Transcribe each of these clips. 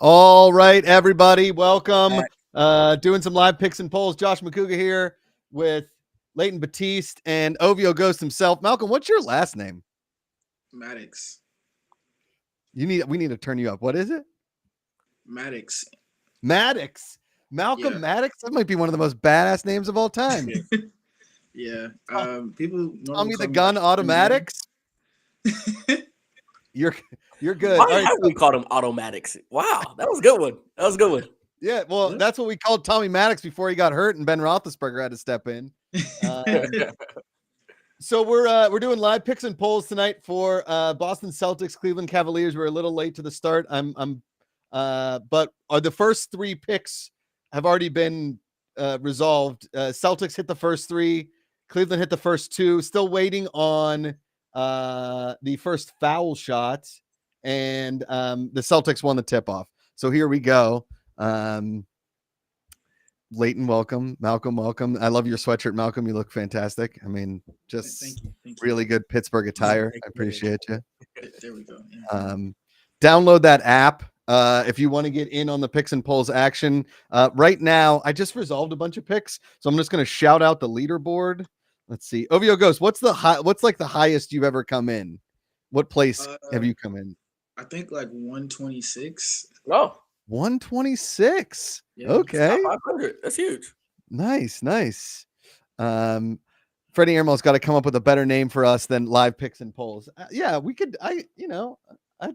All right, everybody, welcome. Doing some live picks and polls. Josh McCouga here with Leighton Batiste and Ovio Ghost himself. Malcolm, what's your last name? Maddox. We need to turn you up. What is it? Maddox. Maddox. Malcolm Maddox. That might be one of the most badass names of all time. Yeah. People Tommy the Gun Automatics. You're good. Why have we called him Automatics? Wow, that was a good one. That was a good one. Yeah, well, that's what we called Tommy Maddox before he got hurt and Ben Roethlisberger had to step in. So we're doing live picks and polls tonight for Boston Celtics, Cleveland Cavaliers. We're a little late to the start. But the first three picks have already been resolved. Celtics hit the first three. Cleveland hit the first two. Still waiting on the first foul shot, and the Celtics won the tip-off. So here we go. Leighton, welcome. Malcolm, welcome. I love your sweatshirt, Malcolm. You look fantastic. I mean, just Thank you. Really good Pittsburgh attire. I appreciate you. There we go. Yeah. Download that app if you want to get in on the picks and polls action. Right now, I just resolved a bunch of picks, so I'm just going to shout out the leaderboard. Let's see. Ovio Ghost, what's the highest you've ever come in? What place have you come in? I think like 126. Oh, 126. Yeah, okay. 500. That's huge. Nice. Freddie Airmail's got to come up with a better name for us than live picks and polls. Yeah, we could. I'd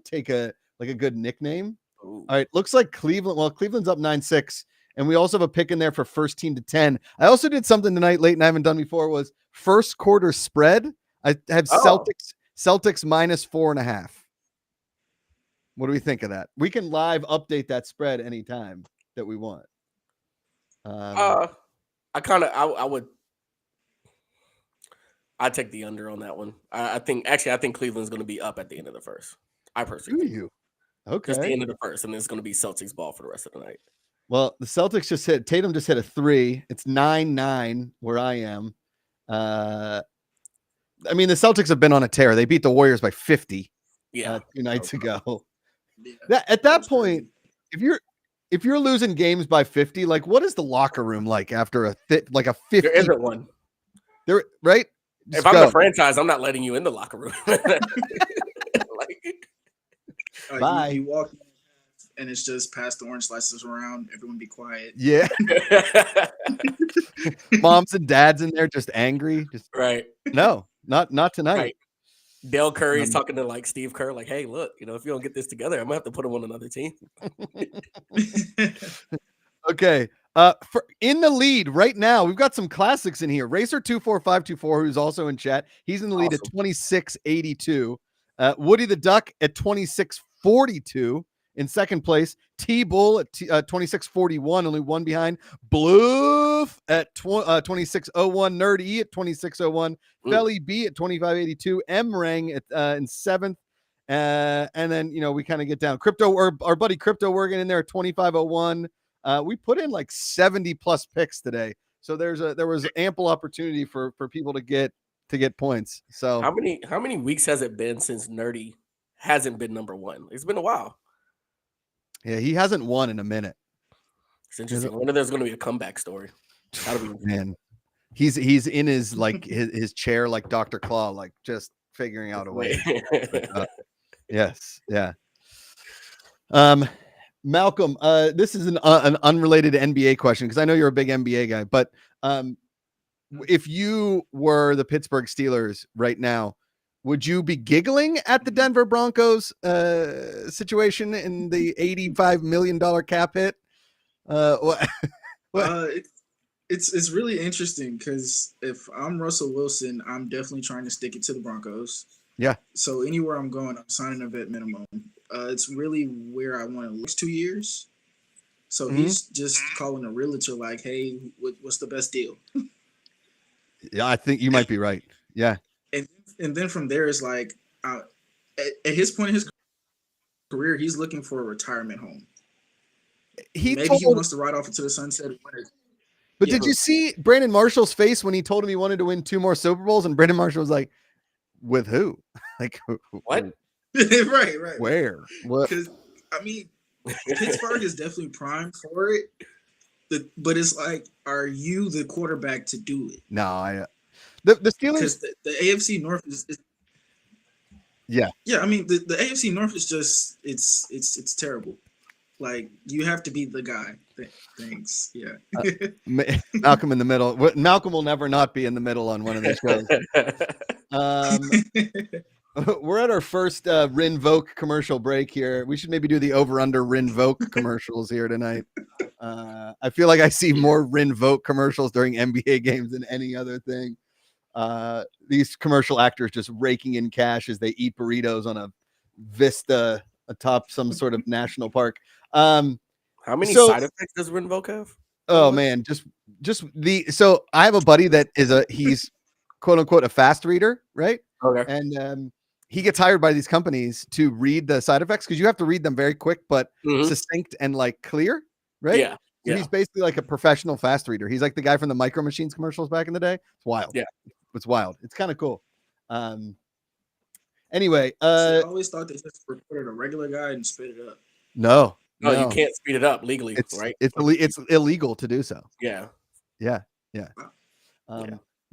take a good nickname. Ooh. All right, looks like Cleveland. Well, Cleveland's up 9-6, and we also have a pick in there for first team to 10. I also did something tonight late and I haven't done before, was first quarter spread. I have Celtics -4.5. What do we think of that? We can live update that spread anytime that we want. I'd take the under on that one. I think Cleveland's going to be up at the end of the first. I personally think. Okay. Just the end of the first, and it's going to be Celtics ball for the rest of the night. Well, the Celtics Tatum just hit a 3. It's 9-9 where I am. I mean, the Celtics have been on a tear. They beat the Warriors by 50 2 nights ago. Yeah, At that point, if you're losing games by 50, like, what is the locker room like after a 50? There isn't one. There, right? If I'm the franchise, I'm not letting you in the locker room. Bye. You walk in and it's just pass the orange slices around. Everyone be quiet. Yeah. Moms and dads in there just angry. Just right. No, not tonight. Right. Dale Curry's talking to like Steve Kerr, like, hey, look, if you don't get this together, I'm gonna have to put him on another team. Okay. In the lead right now, we've got some classics in here. Racer24524, who's also in chat. He's in the lead at 2682. Woody the Duck at 2642 in second place. T-Bull at 2641, only one behind. Bloof at 2601. Nerd E at 2601. Felly B at 2582. M-Rang at in seventh. And then, we kind of get down. Our buddy Crypto Wergen in there at 2501. We put in like 70 plus picks today. So there was ample opportunity for people to get points. So how many weeks has it been since Nerdy hasn't been number one? It's been a while. Yeah, he hasn't won in a minute. It's interesting. I wonder there's going to be a comeback story. Man, he's in his his chair like Dr. Claw, like just figuring out a way. Yes, yeah. Malcolm, this is an unrelated NBA question because I know you're a big NBA guy, but if you were the Pittsburgh Steelers right now, would you be giggling at the Denver Broncos situation in the $85 million cap hit? It's really interesting because if I'm Russell Wilson, I'm definitely trying to stick it to the Broncos. Yeah. So anywhere I'm going, I'm signing a vet minimum. It's really where I want to look 2 years. So he's just calling a realtor like, hey, what's the best deal? Yeah, I think you might be right. Yeah. And then from there, it's like, at his point in his career, he's looking for a retirement home. Maybe he wants to ride off into the sunset. But did you see Brandon Marshall's face when he told him he wanted to win 2 more Super Bowls? And Brandon Marshall was like, with who? Like, what? Right. Where? What? Because, I mean, Pittsburgh is definitely primed for it. But it's like, are you the quarterback to do it? No, the Steelers, because the AFC North is yeah. I mean the AFC North is just it's terrible. Like you have to be the guy. Thanks. Yeah. Malcolm in the middle. Malcolm will never not be in the middle on one of these shows. We're at our first Rinvoke commercial break here. We should maybe do the over-under Rinvoke commercials here tonight. I feel like I see more Rinvoke commercials during NBA games than any other thing. These commercial actors just raking in cash as they eat burritos on a vista atop some sort of national park. How many side effects does Rinvoke have? Oh man, so I have a buddy that he's quote unquote a fast reader, right? Okay. And he gets hired by these companies to read the side effects because you have to read them very quick but succinct and like clear, right? Yeah. So he's basically like a professional fast reader. He's like the guy from the Micro Machines commercials back in the day. It's wild. Yeah. It's wild. It's kind of cool. Anyway, I always thought they just recorded a regular guy and spit it up. No, you can't speed it up legally, right? It's illegal to do so. Yeah.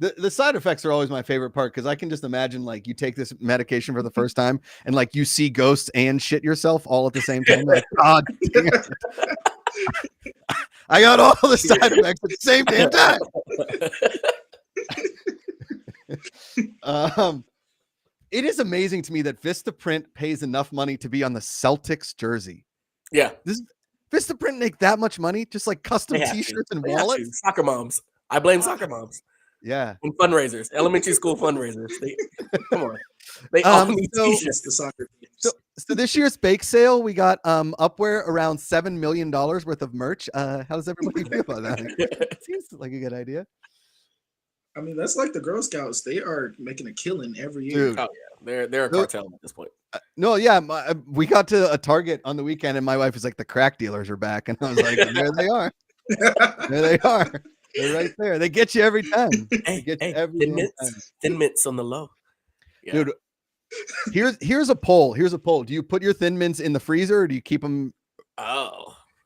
The side effects are always my favorite part because I can just imagine like you take this medication for the first time and like you see ghosts and shit yourself all at the same time. Like, God damn it. I got all the side effects at the same damn time. It is amazing to me that Vistaprint pays enough money to be on the Celtics jersey. Yeah. Does Vistaprint make that much money? Just like custom t-shirts and wallets? Soccer moms. I blame soccer moms. Yeah. And fundraisers, elementary school fundraisers. Come on. They all need t-shirts. The soccer teams. So this year's bake sale, we got upware around $7 million worth of merch. How does everybody feel about that? It seems like a good idea. I mean, that's like the Girl Scouts. They are making a killing every year. Dude. Oh yeah, they're a cartel at this point. No, yeah, we got to a Target on the weekend, and my wife was like, "The crack dealers are back," and I was like, "There they are, there they are, they're right there. They get you every time. They get you every time. Thin mints on the low." Yeah. Dude, here's a poll. Here's a poll. Do you put your Thin Mints in the freezer, or do you keep them?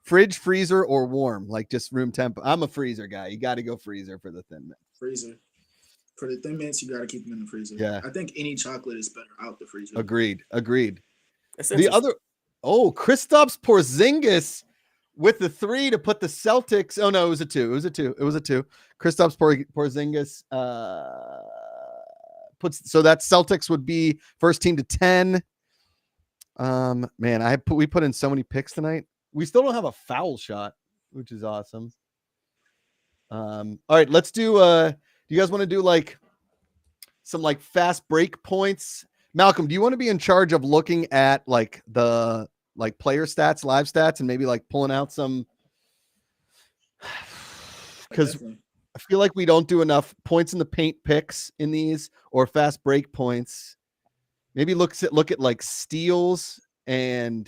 Fridge, freezer, or warm, like just room temp? I'm a freezer guy. You got to go freezer for the Thin Mints. Freezer. For the Thin Mints, you got to keep them in the freezer. Yeah. I think any chocolate is better out the freezer. Agreed. The other, Kristaps Porzingis with the 3 to put the Celtics. Oh no, it was a 2. Kristaps Porzingis so that Celtics would be first team to 10. Man, we put in so many picks tonight. We still don't have a foul shot, which is awesome. All right, let's do do you guys want to do like some like fast break points? Malcolm, do you want to be in charge of looking at like the like player stats, live stats, and maybe like pulling out some, because I feel like we don't do enough points in the paint picks in these or fast break points. Maybe look at like steals and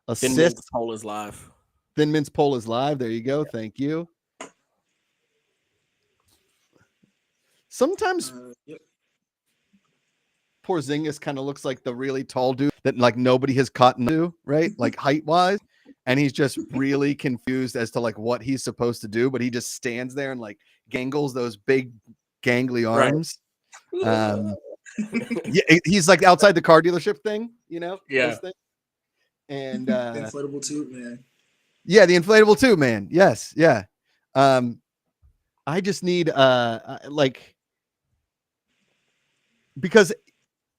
assists. Thin Mints poll is live. Thin Mints poll is live. There you go. Yeah. Thank you. Sometimes Porzingis kind of looks like the really tall dude that like nobody has caught into, right? Like height wise. And he's just really confused as to like what he's supposed to do, but he just stands there and like gangles those big gangly arms. Right. Yeah, he's like outside the car dealership thing, you know? Yeah. And the inflatable tube man. Yeah, the inflatable tube man. Yes, yeah. I just need like, because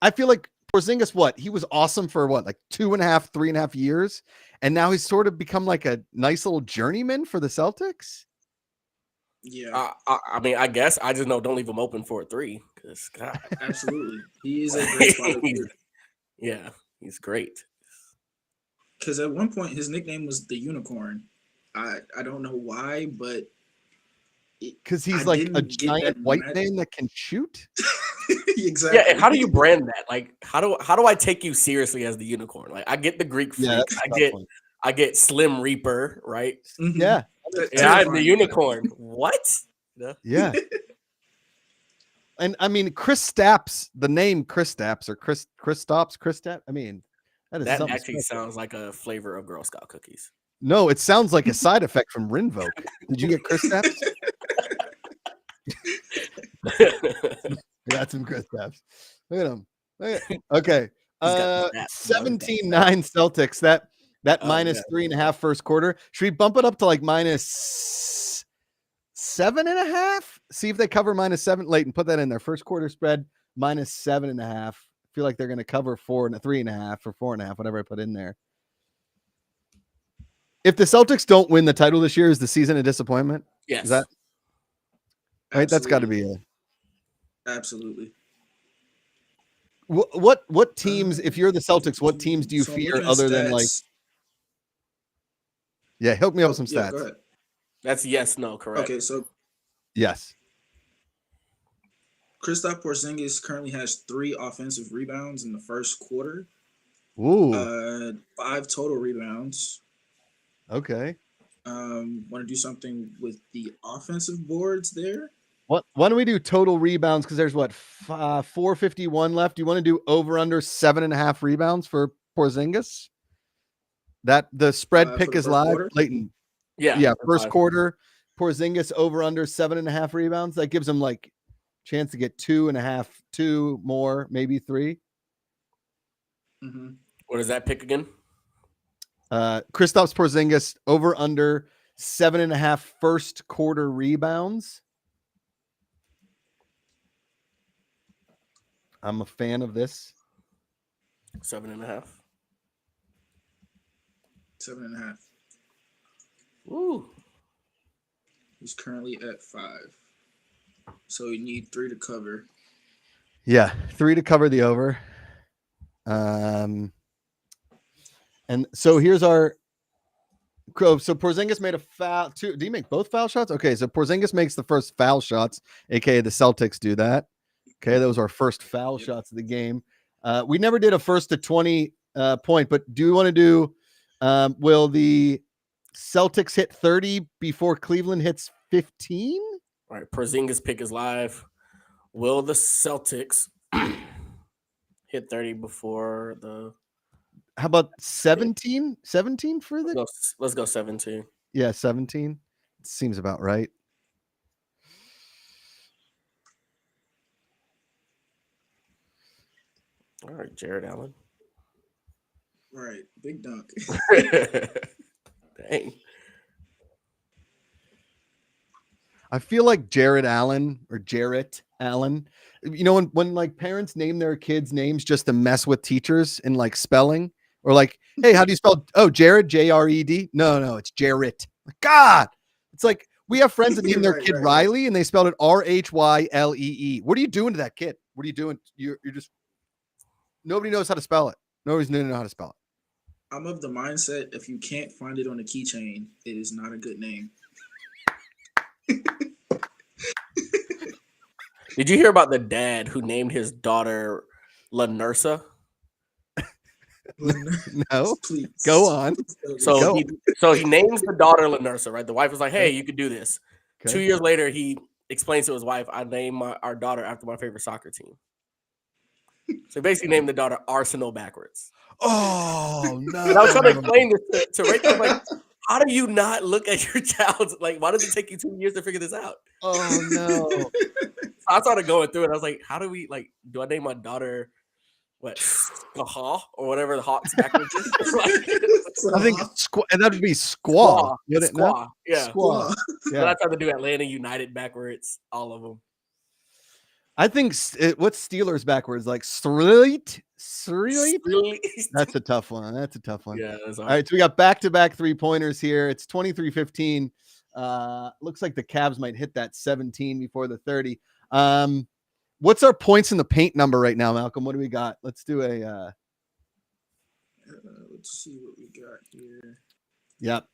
I feel like Porzingis, he was awesome for like 2.5, 3.5 years, and now he's sort of become like a nice little journeyman for the Celtics. Yeah, I mean, I guess I just know don't leave him open for a 3, because God, absolutely, he is a great spot. Yeah, he's great. Because at one point his nickname was the Unicorn. I don't know why, but because he's like a giant white man that can shoot. Exactly. Yeah, and how do you brand that? Like, how do I take you seriously as the Unicorn? Like, I get the Greek freak, I get Slim Reaper, right? Mm-hmm. Yeah, I'm the Unicorn. What? Yeah. And I mean, Chris Stapps, the name Chris Stapps or Chris Stapps. I mean, That actually sounds like a flavor of Girl Scout cookies. No, it sounds like a side effect from Rinvoq. Did you get Kristaps? I got some Kristaps. Look at him. Okay. 17-9 Celtics. That minus 3.5 first quarter. Should we bump it up to like minus 7.5? See if they cover minus 7 late and put that in their first quarter spread minus 7.5. Feel like they're going to cover 3.5 or 4.5, whatever I put in there. If the Celtics don't win the title this year, is the season a disappointment? Yes. Is that right? Absolutely. That's got to be it. Absolutely. What teams, if you're the Celtics, what teams do you fear other than like? Yeah, help me up with some stats. Go ahead. That's yes, no, correct. Okay, so yes. Kristaps Porzingis currently has 3 offensive rebounds in the first quarter. Ooh. 5 total rebounds. Okay. Want to do something with the offensive boards there? Why don't we do total rebounds? Because there's 451 left. Do you want to do over under 7.5 rebounds for Porzingis? That the spread pick is live. Quarter? Leighton. Yeah. First quarter, Porzingis over under 7.5 rebounds. That gives him like chance to get 2.5, 2 more, maybe 3. Mm-hmm. What is that pick again? Kristaps Porzingis over under 7.5 first quarter rebounds. I'm a fan of this. 7.5. 7.5. Ooh. He's currently at 5. So you need 3 to cover. Yeah, 3 to cover the over. And so here's our. So Porzingis made a foul. Did he make both foul shots? Okay, so Porzingis makes the first foul shots, aka the Celtics do that. Okay, those are our first foul shots of the game. We never did a first to 20 point, but do you want to do? Will the Celtics hit 30 before Cleveland hits 15? All right, Porzingis pick is live. Will the Celtics hit 30 before the? How about 17? 17 for the? Let's go 17. Yeah, 17. Seems about right. All right, Jared Allen. Right, big dunk. Dang. I feel like Jared Allen or Jarrett Allen. You know, when like parents name their kids names just to mess with teachers in like spelling, or like, hey, how do you spell? Oh, Jared, J-R-E-D. No, it's Jarrett. God, it's like we have friends that name their kid Riley and they spelled it R-H-Y-L-E-E. What are you doing to that kid? What are you doing? You're just nobody knows how to spell it. Nobody's going to know how to spell it. I'm of the mindset if you can't find it on a keychain, it is not a good name. Did you hear about the dad who named his daughter LaNursa? No, please go on. So he names the daughter LaNursa, right? The wife was like, "Hey, you could do this." Okay. 2 years later, he explains to his wife, "I named our daughter after my favorite soccer team." So basically, named the daughter Arsenal backwards. Oh no! And I was trying to explain this to Rachel. Like, how do you not look at your child's like? Why does it take you 2 years to figure this out? Oh no! So I started going through it. I was like, how do we like? Do I name my daughter what Skaha or whatever the Hawks backwards is? I think that would be Squaw. Squaw. Yeah. Squaw. Yeah. But I tried to do Atlanta United backwards. All of them. I think what's Steelers backwards? Like Street? That's a tough one. Yeah. All right. So we got back-to-back 3-pointers here. It's 23-15. Looks like the Cavs might hit that 17 before the 30. What's our points in the paint number right now, Malcolm? What do we got? Let's do a. Let's see what we got here. Yep.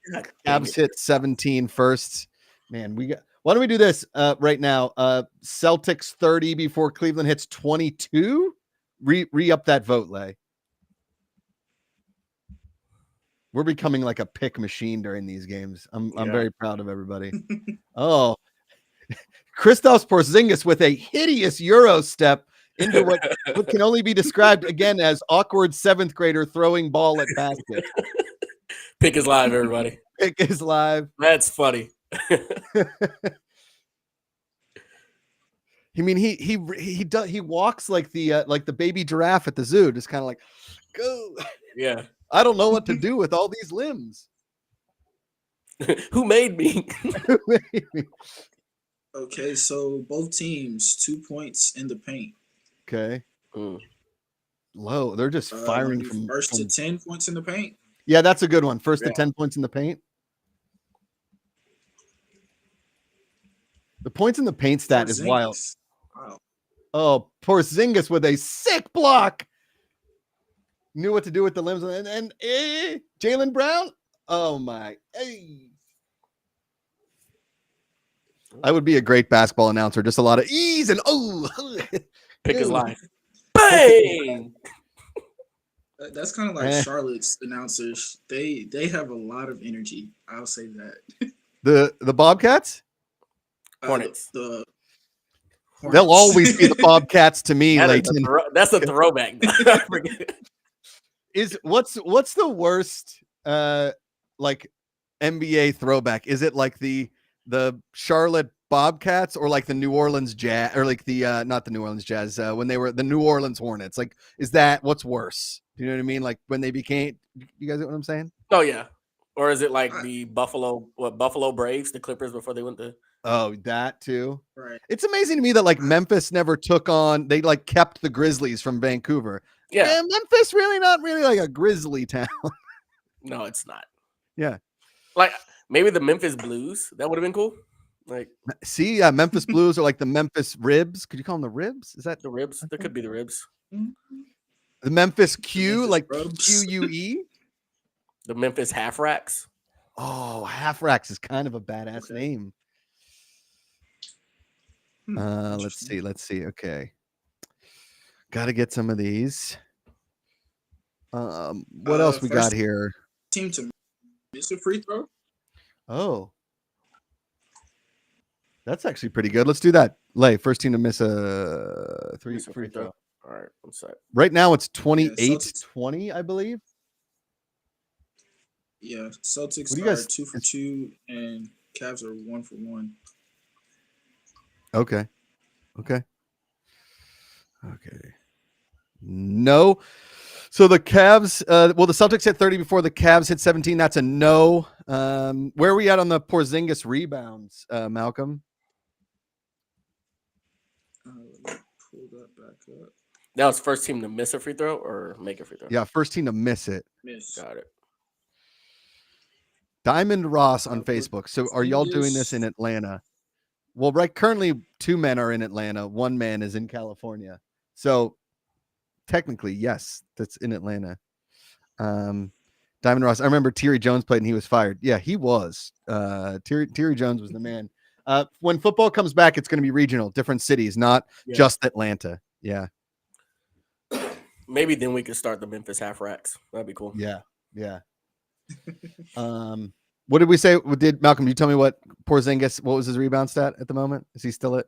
Cavs hit 17 first. Man, why don't we do this right now? Celtics 30 before Cleveland hits 22. Re-up that vote, Lay. We're becoming like a pick machine during these games. I'm very proud of everybody. Oh, Kristaps Porzingis with a hideous Euro step into what can only be described again as awkward 7th grader throwing ball at basket. Pick is live, everybody. Pick is live. That's funny. I mean, he walks like the baby giraffe at the zoo, just kind of like, go. Yeah. I don't know what to do with all these limbs. Who made me? Okay, so both teams 2 points in the paint. Okay. Low. They're just firing from first to 10 points in the paint. Yeah, that's a good one. First to 10 points in the paint. The points in the paint stat is wild. Wow. Oh, Porzingis with a sick block. Knew what to do with the limbs. And Jaylen Brown. Oh, my. Hey. I would be a great basketball announcer. Just a lot of ease and Pick is live. Bang! That's kind of like Charlotte's announcers. They have a lot of energy. I'll say that. The Bobcats? Hornets. The Hornets. They'll always be the Bobcats to me, Leighton. That's a throwback. What's the worst like NBA throwback? Is it like the Charlotte Bobcats or like the New Orleans Jazz, or like the not the New Orleans Jazz when they were the New Orleans Hornets? Like, is that what's worse? You know what I mean? Like when they became, you guys know what I'm saying? Oh yeah. Or is it like the Buffalo Braves, the Clippers before they went to? Oh, that too. Right. It's amazing to me that like Memphis never took on. They like kept the Grizzlies from Vancouver. Yeah. And Memphis really not really like a Grizzly town. No, it's not. Yeah. Like maybe the Memphis Blues. That would have been cool. Like, see, Memphis Blues are like the Memphis Ribs. Could you call them the Ribs? Is that the Ribs? There could be the Ribs. The Memphis Q, Memphis like Rubs. QUE. The Memphis Half Racks. Oh, Half Racks is kind of a badass name. Let's see. Okay. Got to get some of these. What else we got here? Team to miss a free throw. Oh. That's actually pretty good. Let's do that. First team to miss a free throw. All right, one sec. Right now it's 28-20, I believe. Yeah, Celtics are 2 for 2 and Cavs are 1 for 1. Okay. No. So the Cavs, the Celtics hit 30 before the Cavs hit 17. That's a no. Where are we at on the Porzingis rebounds, Malcolm? Let me pull that back up. That was first team to miss a free throw or make a free throw? Yeah, first team to miss it. Got it. Diamond Ross on Facebook. So are y'all doing this in Atlanta? Well, right, currently 2 men are in Atlanta. 1 man is in California. So technically, yes, that's in Atlanta. Diamond Ross. I remember Terry Jones played and he was fired. Yeah, he was. Terry Jones was the man. When football comes back, it's going to be regional, different cities, not just Atlanta. Yeah. Maybe then we could start the Memphis Half Racks. That'd be cool. Yeah. What did we say? Did Malcolm? You tell me what Porzingis? What was his rebound stat at the moment? Is he still at?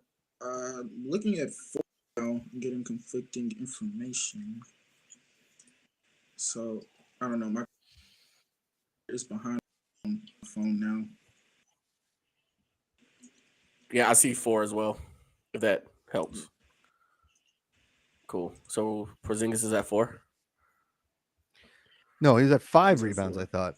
Looking at 4 now, I'm getting conflicting information. So I don't know. My is behind my phone now. Yeah, I see 4 as well. If that helps. Cool. So Porzingis is at 4. No, he's at 5 rebounds. I thought.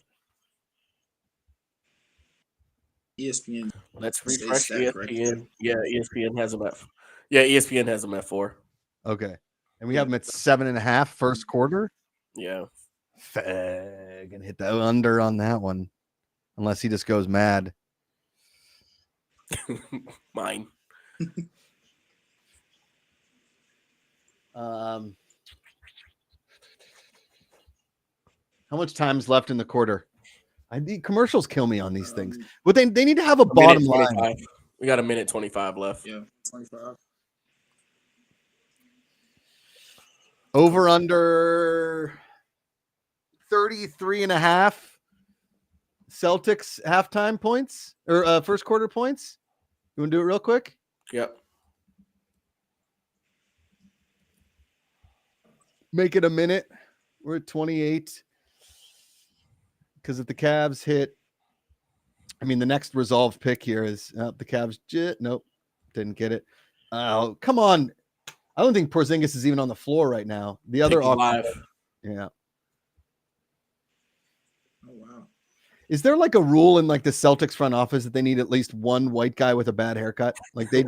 ESPN. Let's refresh ESPN. Yeah, ESPN has him at. Yeah, ESPN has him at 4. Okay, and we have him at 7.5 first quarter. Yeah, gonna hit the under on that one, unless he just goes mad. Mine. How much time's left in the quarter? Commercials kill me on these things. But they need to have a bottom line. We got 1:25 left. Yeah, 25. Over under 33.5 Celtics halftime points or first quarter points. You want to do it real quick? Yep. make it a minute. We're at 28. Because if the Cavs hit, I mean, the next resolved pick here is the Cavs. Nope, didn't get it. Oh, come on. I don't think Porzingis is even on the floor right now. The other live. Yeah. Oh wow. Is there like a rule in like the Celtics front office that they need at least one white guy with a bad haircut? Like they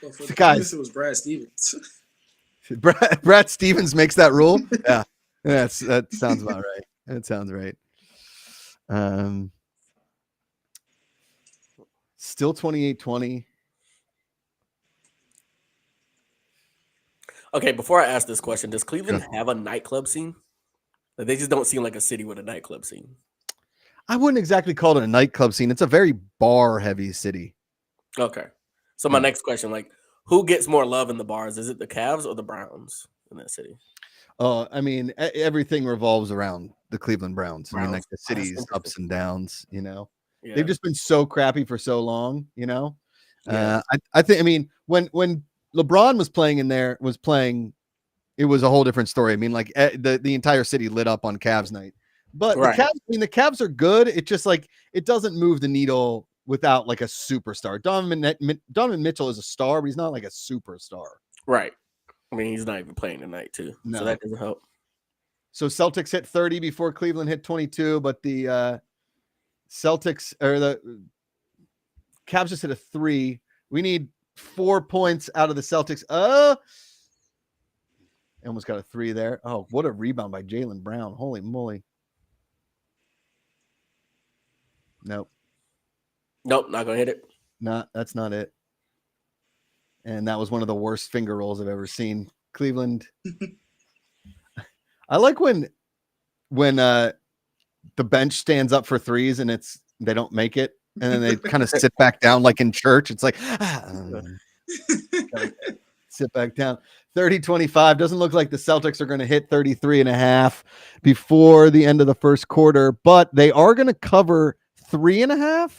Well, for the guys, it was Brad Stevens. Brad Stevens makes that rule. Yeah. That sounds about right. That sounds right. Still 28-20. Okay, before I ask this question, does Cleveland have a nightclub scene? Like, they just don't seem like a city with a nightclub scene. I wouldn't exactly call it a nightclub scene. It's a very bar-heavy city. Okay. So my next question, like, who gets more love in the bars? Is it the Cavs or the Browns in that city? I mean, everything revolves around the Cleveland Browns. I mean, like the city's ups and downs, you know. Yeah. They've just been so crappy for so long, you know. Yeah. I think, I mean, when LeBron was playing it was a whole different story. I mean, like the entire city lit up on Cavs night. But the Cavs are good. It just like it doesn't move the needle without like a superstar. Donovan Mitchell is a star, but he's not like a superstar. Right. I mean, he's not even playing tonight, too. No. So that doesn't help. So Celtics hit 30 before Cleveland hit 22, but the Celtics or the Cavs just hit a 3. We need 4 points out of the Celtics. Almost got a 3 there. Oh, what a rebound by Jaylen Brown. Holy moly. Nope, not going to hit it. No, that's not it. And that was one of the worst finger rolls I've ever seen. Cleveland. I like when the bench stands up for threes and they don't make it, and then they kind of sit back down like in church. It's like sit back down. 30-25. Doesn't look like the Celtics are going to hit 33.5 before the end of the first quarter, but they are going to cover 3.5.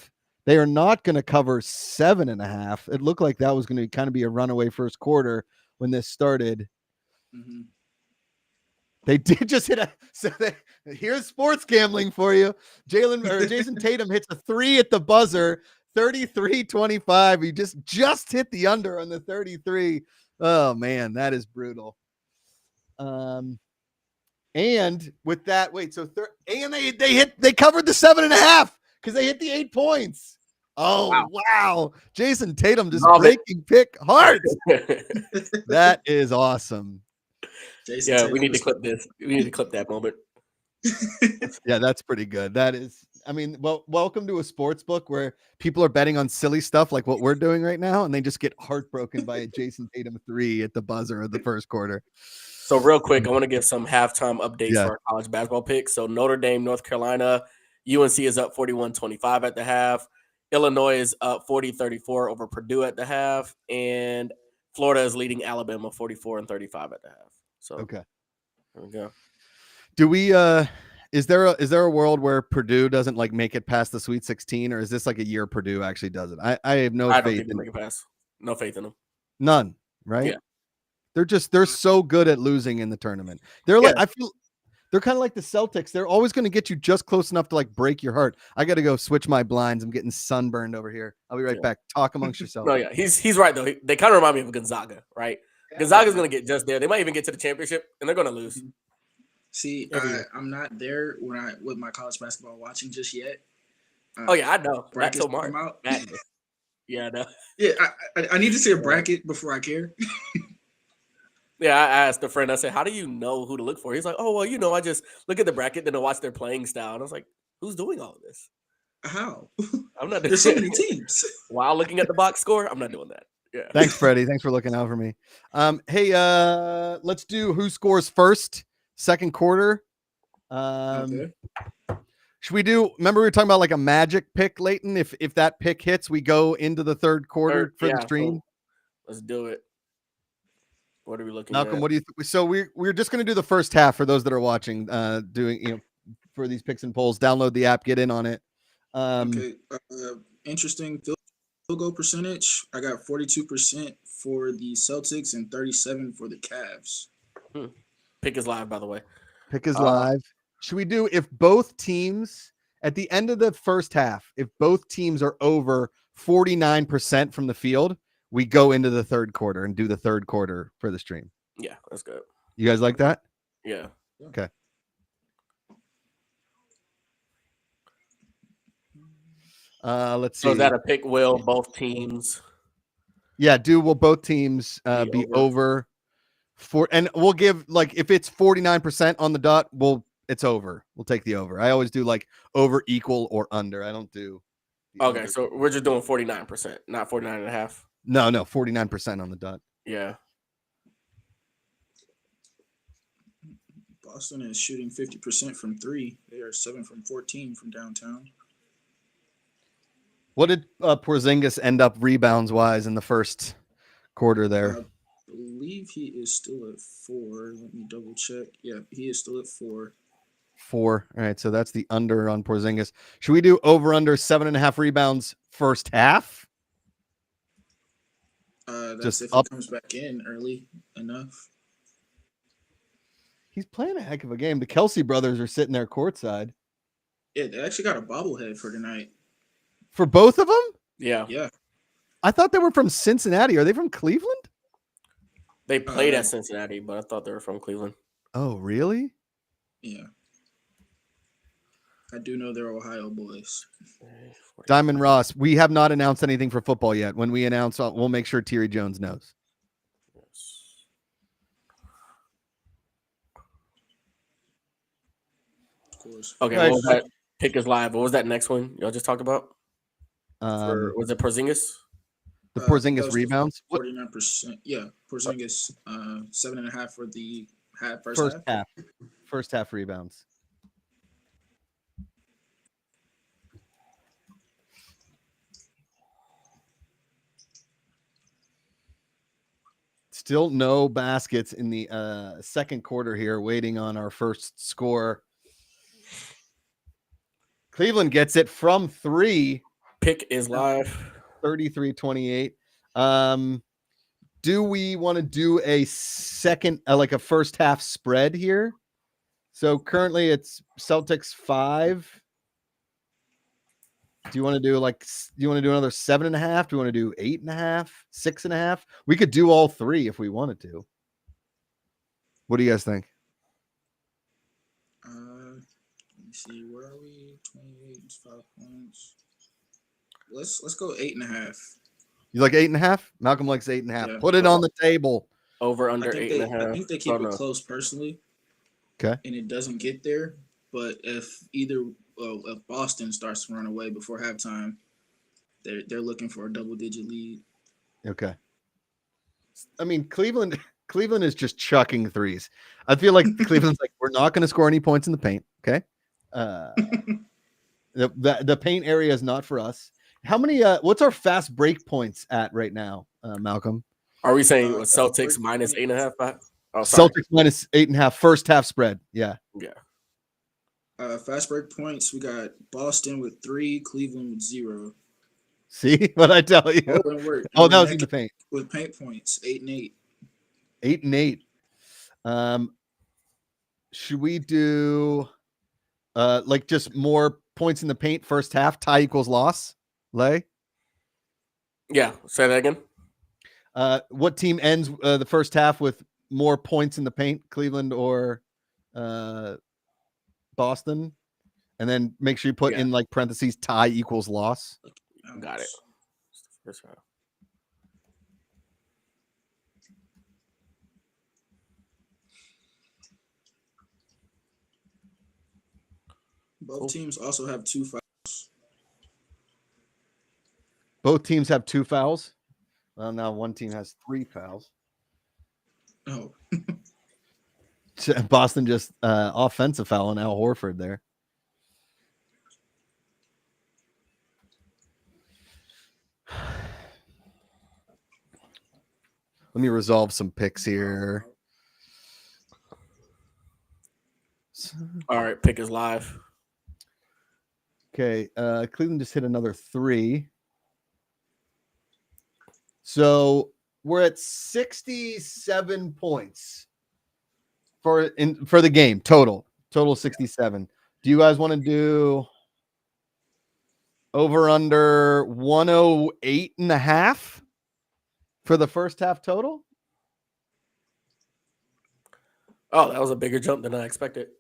They are not going to cover 7.5. It looked like that was going to kind of be a runaway first quarter when this started. Mm-hmm. They did just hit here's sports gambling for you. Jason Tatum hits a 3 at the buzzer, 33-25. He just hit the under on the 33. Oh man, that is brutal. And with that, they covered the 7.5 because they hit the 8 points. Oh wow. Jason Tatum just breaking pick hearts. That is awesome. Jason we need to clip this. We need to clip that moment. Yeah, that's pretty good. That is, I mean, well, welcome to a sports book where people are betting on silly stuff like what we're doing right now, and they just get heartbroken by a Jason Tatum 3 at the buzzer of the first quarter. So real quick, I want to give some halftime updates for our college basketball picks. So Notre Dame, North Carolina, UNC is up 41-25 at the half. Illinois is up 40-34 over Purdue at the half, and Florida is leading Alabama 44-35 at the half. So okay, there we go. Do we is there a world where Purdue doesn't like make it past the Sweet 16, or is this like a year Purdue actually does it? I have no faith in make it past. No faith in them. None, right? Yeah. They're so good at losing in the tournament. They're like, I feel they're kind of like the Celtics. They're always going to get you just close enough to like break your heart. I got to go switch my blinds. I'm getting sunburned over here. I'll be right back. Talk amongst yourselves. No, yeah, he's right though. They kind of remind me of Gonzaga, right? Yeah, Gonzaga's going to get just there. They might even get to the championship, and they're going to lose. See, I'm not there with my college basketball watching just yet. I know. That's so Mark. Yeah, I know. Yeah, I need to see a bracket before I care. Yeah, I asked a friend, I said, how do you know who to look for? He's like, oh, well, I just look at the bracket, then I watch their playing style. And I was like, who's doing all of this? How? I'm not doing There's so many teams. While looking at the box score, I'm not doing that. Yeah. Thanks, Freddie. Thanks for looking out for me. Hey, let's do who scores first, second quarter. Okay. Should we remember we were talking about like a magic pick, Leighton? If that pick hits, we go into the third quarter for the stream. Cool. Let's do it. What are we looking Malcolm, at? what do you think? So we're just going to do the first half for those that are watching, doing, for these picks and polls. Download the app, get in on it. Okay. Interesting field goal percentage. I got 42% for the Celtics and 37 for the Cavs. Pick is live, by the way. Pick is live. Should we do if both teams at the end of the first half, if both teams are over 49% from the field, we go into the third quarter and do the third quarter for the stream? Yeah, that's good. You guys like that? Yeah. Okay. Let's see. So is that a pick? Will both teams? Yeah, will both teams be over for? And we'll give like if it's 49% on the dot, it's over. We'll take the over. I always do like over, equal, or under. I don't do. Okay, under. so we're just doing 49%, not 49.5. No, 49% on the dot. Yeah. Boston is shooting 50% from 3. They are 7 from 14 from downtown. What did Porzingis end up rebounds wise in the first quarter there? I believe he is still at 4. Let me double check. Yeah, he is still at 4. 4. All right, so that's the under on Porzingis. Should we do over under 7.5 rebounds first half? That's just if up. He comes back in early enough. He's playing a heck of a game. The Kelsey brothers are sitting there courtside. Yeah, they actually got a bobblehead for tonight. For both of them? Yeah. I thought they were from Cincinnati. Are they from Cleveland? They played at Cincinnati, but I thought they were from Cleveland. Oh, really? Yeah. I do know they're Ohio boys. Diamond Ross, we have not announced anything for football yet. When we announce, we'll make sure Terry Jones knows. Of course. Okay, what was that? Pick is live. What was that next one y'all just talked about? Was it Porzingis? The Porzingis rebounds? 49%. Yeah, Porzingis 7.5 for the first half. First half rebounds. Still no baskets in the second quarter here, waiting on our first score. Cleveland gets it from 3. Pick is live. 33-28. Do we want to do a second, like a first half spread here? So currently it's Celtics 5. Do you want to do another 7.5? Do you want to do 8.5, 6.5? We could do all 3 if we wanted to. What do you guys think? Let me see. Where are we? 28 is 5 points. Let's go 8.5. You like 8.5? Malcolm likes 8.5. Yeah. Put it on the table. Over under 8.5. I think they keep it close personally. Okay. And it doesn't get there. But if if Boston starts to run away before halftime, they're looking for a double-digit lead. Okay. I mean, Cleveland is just chucking threes. I feel like Cleveland's like, we're not going to score any points in the paint. Okay. The paint area is not for us. How many? What's our fast break points at right now, Malcolm? Are we saying Celtics minus 8.5? Oh, Celtics minus 8.5 first half spread. Yeah. Fast break points. We got Boston with 3, Cleveland with 0. See what I tell you? Oh, that was in the paint. With paint points, 8 and 8. 8 and 8. Should we do like just more points in the paint first half? Tie equals loss. Lay? Yeah. Say that again. What team ends the first half with more points in the paint? Cleveland or Boston? And then make sure you put in like parentheses tie equals loss. Got it. First half. Both teams also have 2 fouls. Both teams have 2 fouls. Well, now one team has 3 fouls. Oh. Boston just offensive foul on Al Horford there. Let me resolve some picks here. All right, pick is live. Okay, Cleveland just hit another 3. So we're at 67 points for the game total 67. Do you guys want to do over under 108.5 for the first half total? Oh, that was a bigger jump than I expected.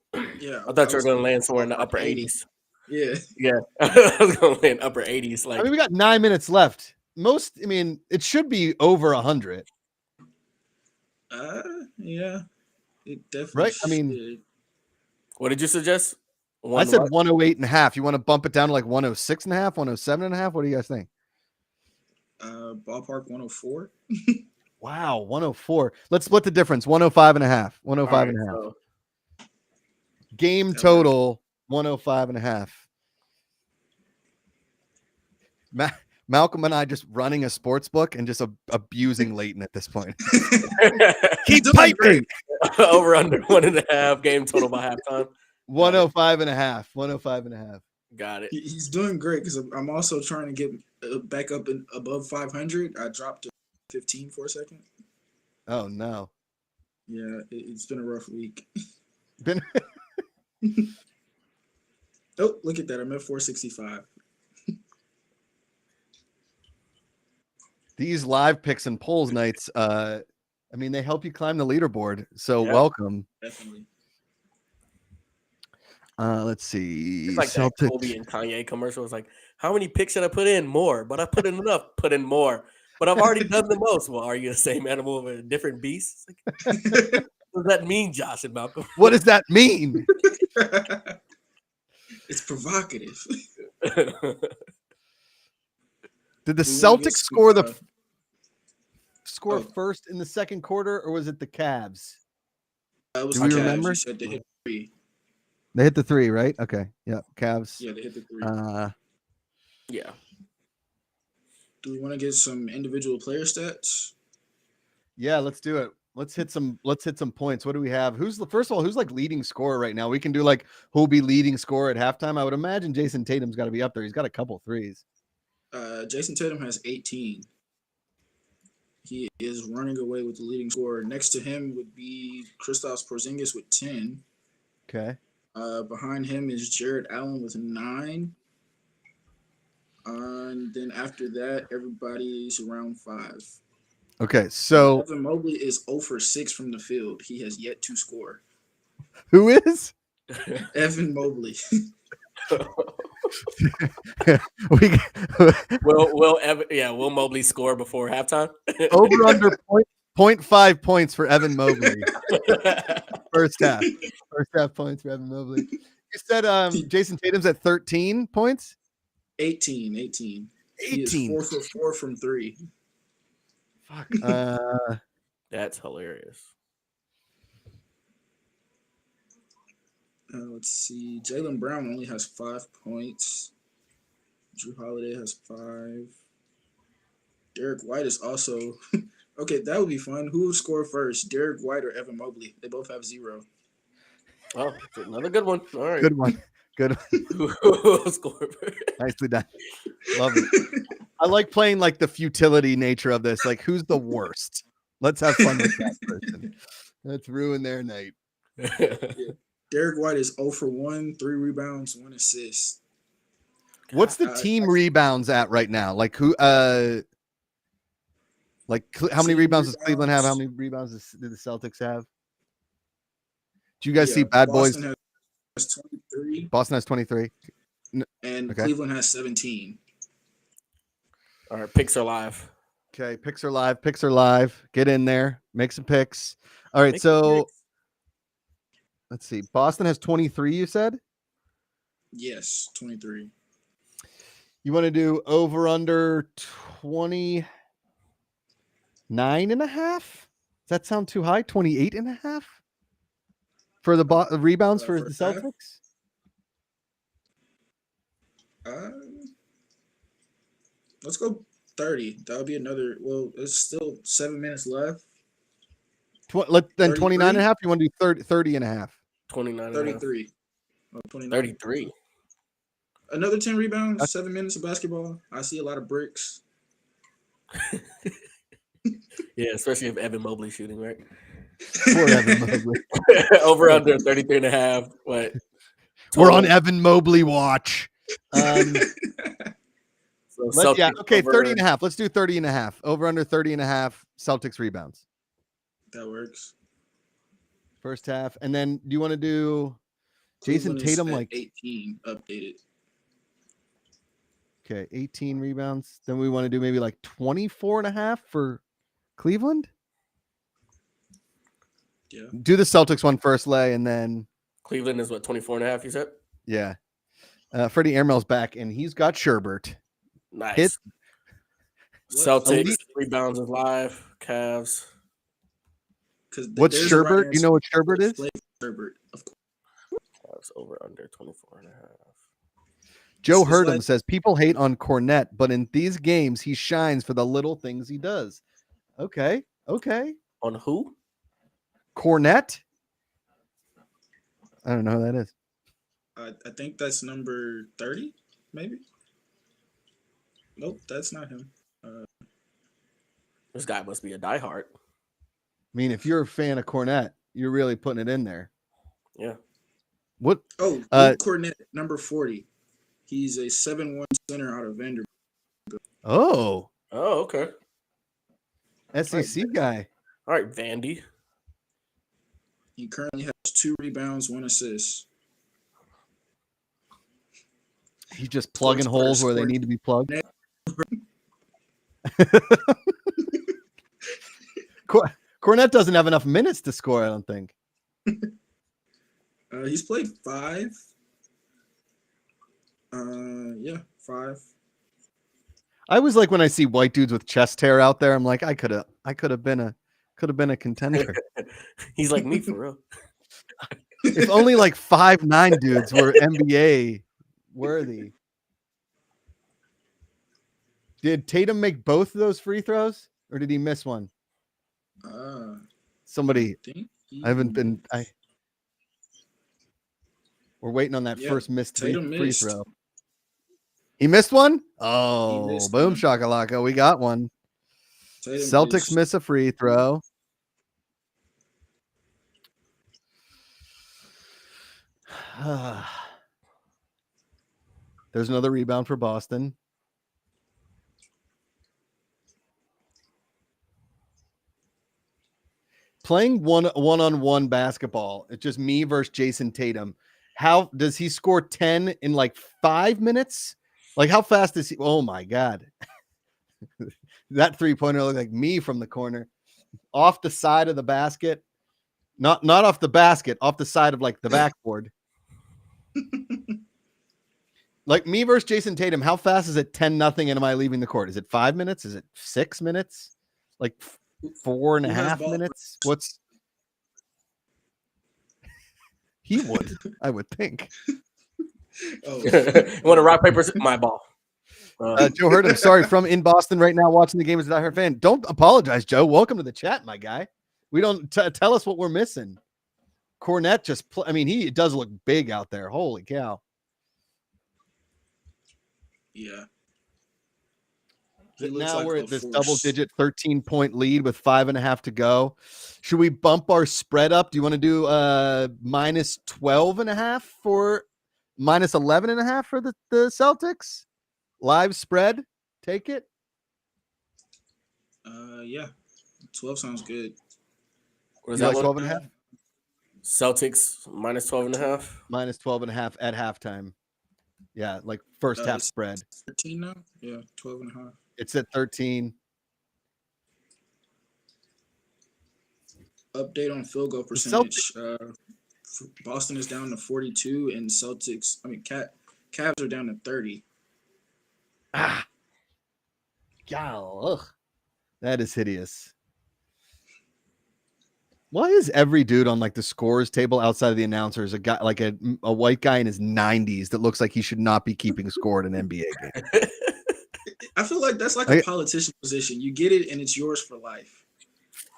Yeah, I thought you were going to land somewhere in the upper 80s. Yeah. I was going to land upper 80s. Like, I mean, we got 9 minutes left. It should be over 100. Yeah, it definitely right? should. I mean, what did you suggest? I said 108.5. You want to bump it down to like 106.5, 107.5? What do you guys think? Ballpark 104. Wow, 104. Let's split the difference. 105.5. 105.5. So. Game total 105.5. Malcolm and I just running a sports book and just abusing Leighton at this point. Keep piping. Over under 1.5 game total by halftime. 105.5. 105.5. Got it. He's doing great because I'm also trying to get back up above 500. I dropped to 15 for a second. Oh no. Yeah, it's been a rough week. Oh, look at that! I'm at 465. These live picks and polls nights, they help you climb the leaderboard. So welcome. Definitely. Let's see. It's like that Kobe and Kanye commercial. It's like, how many picks should I put in? More, but I put in enough. Put in more, but I've already done the most. Well, are you the same animal of a different beast? Like, what does that mean, Josh and Malcolm? What does that mean? It's provocative. Did the Celtics score first in the second quarter, or was it the Cavs? Do we remember? You said they hit 3. They hit the 3, right? Okay. Yeah, Cavs. Yeah, they hit the 3. Yeah. Do we want to get some individual player stats? Yeah, let's do it. Let's hit some points. What do we have? Who's like leading scorer right now? We can do like who'll be leading scorer at halftime. I would imagine Jason Tatum's got to be up there. He's got a couple threes. Jason Tatum has 18. He is running away with the leading scorer. Next to him would be Kristaps Porzingis with 10. Okay. Behind him is Jared Allen with 9. And then after that, everybody's around 5. Okay, so Evan Mobley is 0 for 6 from the field. He has yet to score. Who is? Evan Mobley. Will Mobley score before halftime? Over under 0.5 points for Evan Mobley. First half points for Evan Mobley. You said Jason Tatum's at 13 points? 18. He is 4 for 4 from 3. Fuck. That's hilarious. Let's see. Jaylen Brown only has 5 points. Drew Holiday has 5. Derek White is also okay. That would be fun. Who would score first, Derek White or Evan Mobley? They both have 0. Oh, another good one. All right, good one. Who will score first? Nicely done. Love it. I like playing like the futility nature of this. Like, who's the worst? Let's have fun with that person. Let's ruin their night. Yeah. Derek White is 0 for 1, 3 rebounds, 1 assist. What's the team rebounds at right now? Like who? How many rebounds does Cleveland have? How many rebounds do the Celtics have? Do you guys see Bad Boston Boys? Has 23. Boston has 23. And Cleveland has 17. All right, picks are live. Okay, picks are live. Get in there. Make some picks. All right, so let's see. Boston has 23, you said? Yes, 23. You want to do over under 29.5? Does that sound too high? 28.5 for the rebounds for the Celtics? Let's go 30. That would be another. Well, it's still 7 minutes left. Then 29.5. You want to do 30.5? 29. 33. Oh, 29. 33. Another 10 rebounds, 7 minutes of basketball. I see a lot of bricks. Yeah, especially if Evan Mobley's shooting, right? Poor Evan Mobley. Over under 33.5. What? We're on Evan Mobley watch. So yeah, okay, over, 30 and a half. Let's do 30 and a half. Over under 30 and a half. Celtics rebounds. That works. First half. And then do you want to do Jason Tatum like 18 updated? Okay, 18 rebounds. Then we want to do maybe like 24 and a half for Cleveland. Yeah. Do the Celtics one first, Lay, and then Cleveland is what, 24 and a half, you said? Yeah. Freddie Airmail's back, and he's got Sherbert. Nice. Hit. Celtics rebounds is live. Cavs. What's Sherbert? You know what Sherbert is? Sherbert, of course. Cavs over under 24 and a half. Joe Hurdham says people hate on Cornette, but in these games he shines for the little things he does. Okay. On who? Cornette? I don't know who that is. I think that's number 30, maybe. Nope, that's not him. This guy must be a diehard. I mean, if you're a fan of Cornette, you're really putting it in there. Yeah. What? Oh, Luke Cornette, number 40. He's a 7'1" center out of Vanderbilt. Oh, okay. SEC guy. All right, Vandy. He currently has 2 rebounds, 1 assist. He's just plugging holes where they need to be plugged. Cornette doesn't have enough minutes to score, I don't think. He's played 5. 5. I always like when I see white dudes with chest hair out there. I'm like, I could have been a contender. He's like me for real. If only like 5'9" dudes were NBA worthy. Did Tatum make both of those free throws, or did he miss one? Somebody, we're waiting on that first missed free throw. He missed one? Oh, boom shakalaka. We got one. Celtics miss a free throw. There's another rebound for Boston. Playing one-on-one basketball, it's just me versus Jason Tatum. How does he score 10 in like 5 minutes? Like, how fast is he? Oh my God. That 3-pointer looked like me from the corner. Off the side of the basket. Not off the basket, off the side of like the backboard. Like me versus Jason Tatum, how fast is it 10-0 and am I leaving the court? Is it 5 minutes? Is it 6 minutes? Like 4.5 minutes? What's he would, I would think. Oh. You want to rock, paper, my ball. Joe Hurdham, sorry, from in Boston right now watching the game as a diehard fan. Don't apologize, Joe. Welcome to the chat, my guy. We don't tell us what we're missing. Cornette just, I mean, he does look big out there. Holy cow. Yeah. Now we're at this double-digit 13-point lead with 5.5 to go. Should we bump our spread up? Do you want to do minus 12.5 for minus 11.5 for the Celtics? Live spread? Take it? Yeah. 12 sounds good. What is that? Like 12.5? Celtics minus 12.5? Minus 12.5 at halftime. Yeah, like first half spread. 13 now? Yeah, 12.5. It's at 13. Update on field goal percentage. Boston is down to 42, and Celtics, Cavs are down to 30. God, that is hideous. Why is every dude on like the scores table outside of the announcers a guy like a white guy in his 90s that looks like he should not be keeping score at an NBA game? I feel like that's like a politician position. You get it, and it's yours for life.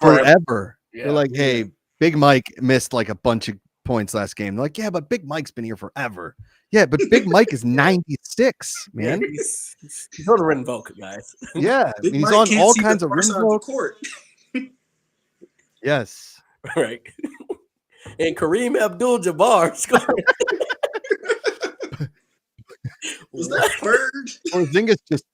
Forever. Yeah. They're like, hey, Big Mike missed like a bunch of points last game. They're like, yeah, but Big Mike's been here forever. Yeah, but Big Mike is 96, man. Yeah, he's on a red vote, guys. Yeah, he's on all kinds of red vote. Yes. Right. And Kareem Abdul-Jabbar scored. Was that Bird? Porzingis just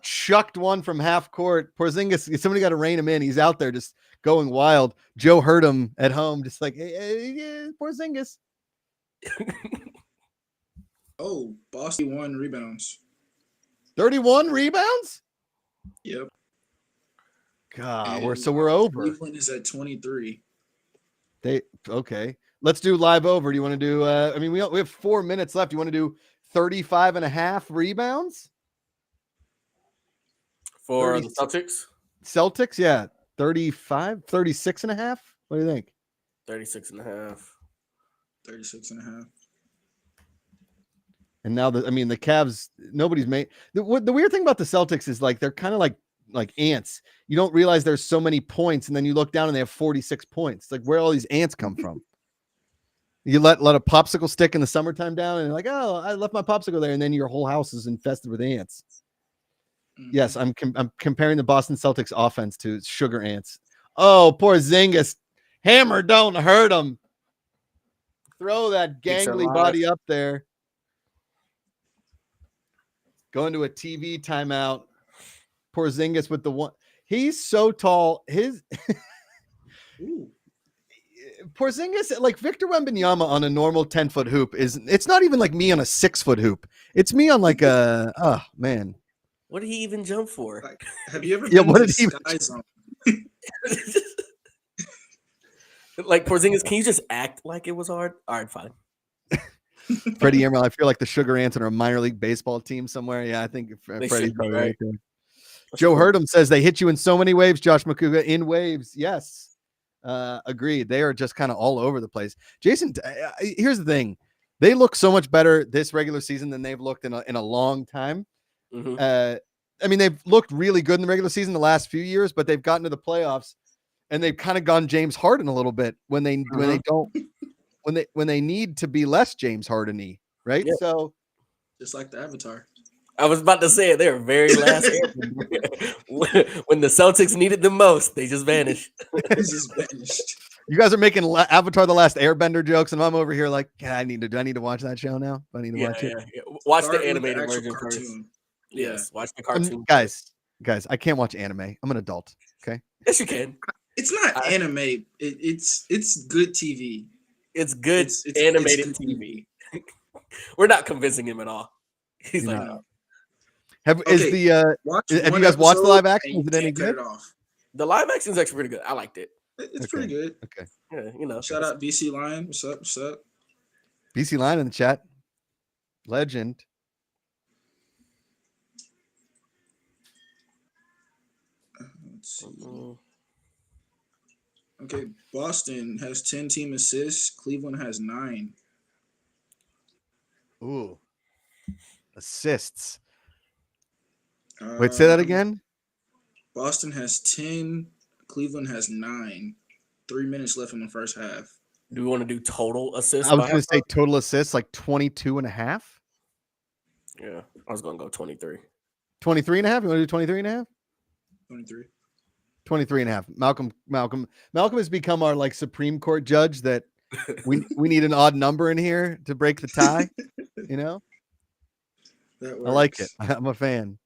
chucked one from half court. Porzingis, somebody got to rein him in. He's out there just going wild. Joe heard him at home, just like, hey, Porzingis. Oh, Boston 1 rebounds. 31 rebounds? Yep. God, And we're over. Cleveland is at 23. Okay. Let's do live over. Do you want to do I mean we have 4 minutes left. You want to do 35 and a half rebounds? For the Celtics? Celtics, yeah. 35, 36 and a half? What do you think? 36 and a half. 36 and a half. And now the Cavs, nobody's made the weird thing about the Celtics is like they're kind of like ants. You don't realize there's so many points, and then you look down and they have 46 points. It's like where all these ants come from. You let a popsicle stick in the summertime down, and you're like, oh, I left my popsicle there, and then your whole house is infested with ants. Mm-hmm. Yes, I'm comparing the Boston Celtics offense to sugar ants. Oh, poor Porzingis. Hammer don't hurt him. Throw that gangly body up there. Going to a TV timeout. Porzingis with the one. He's so tall. Porzingis, like Victor Wembanyama on a normal 10-foot hoop it's not even like me on a 6-foot hoop. It's me on like a, oh man. What did he even jump for? Like, have you ever been to the Sky Zone? Like Porzingis, can you just act like it was hard? All right, fine. Freddie Emerald, I feel like the Sugar Ants are a minor league baseball team somewhere. Yeah, I think Freddie's probably right there. Joe Hurdham says they hit you in so many waves, Josh McCouga. In waves, yes. Agreed. They are just kind of all over the place. Jason, here's the thing. They look so much better this regular season than they've looked in a long time. Mm-hmm. I mean, they've looked really good in the regular season the last few years, but they've gotten to the playoffs and they've kind of gone James Harden a little bit when they need to be less James Harden-y, right? Yeah. So just like the Avatar. I was about to say it. They're very last when the Celtics needed them most, they just vanished. You guys are making Avatar: The Last Airbender jokes, and I'm over here like, I need to watch that show now. I need to watch it. Yeah. Watch the animated version first. Yes, watch the cartoon. Guys, I can't watch anime. I'm an adult. Okay. Yes, you can. It's not anime. It's good TV. It's good animated TV. We're not convincing him at all. He's like, no. Have you guys watched the live action? Is it any good? The live action is actually pretty good. I liked it. It's pretty good. Okay. Yeah, shout out BC Lion. What's up? What's up? BC Lion in the chat. Legend. Let's see. Okay, Boston has 10 team assists. Cleveland has 9. Ooh. Assists. Wait, say that again? Boston has 10. Cleveland has 9. 3 minutes left in the first half. Do we want to do total assists? I was going to say total assists, like 22 and a half. Yeah, I was going to go 23. 23 and a half? You want to do 23 and a half? 23. 23 and a half. Malcolm has become our like Supreme Court judge that we need an odd number in here to break the tie. You know? That works. I like it. I'm a fan.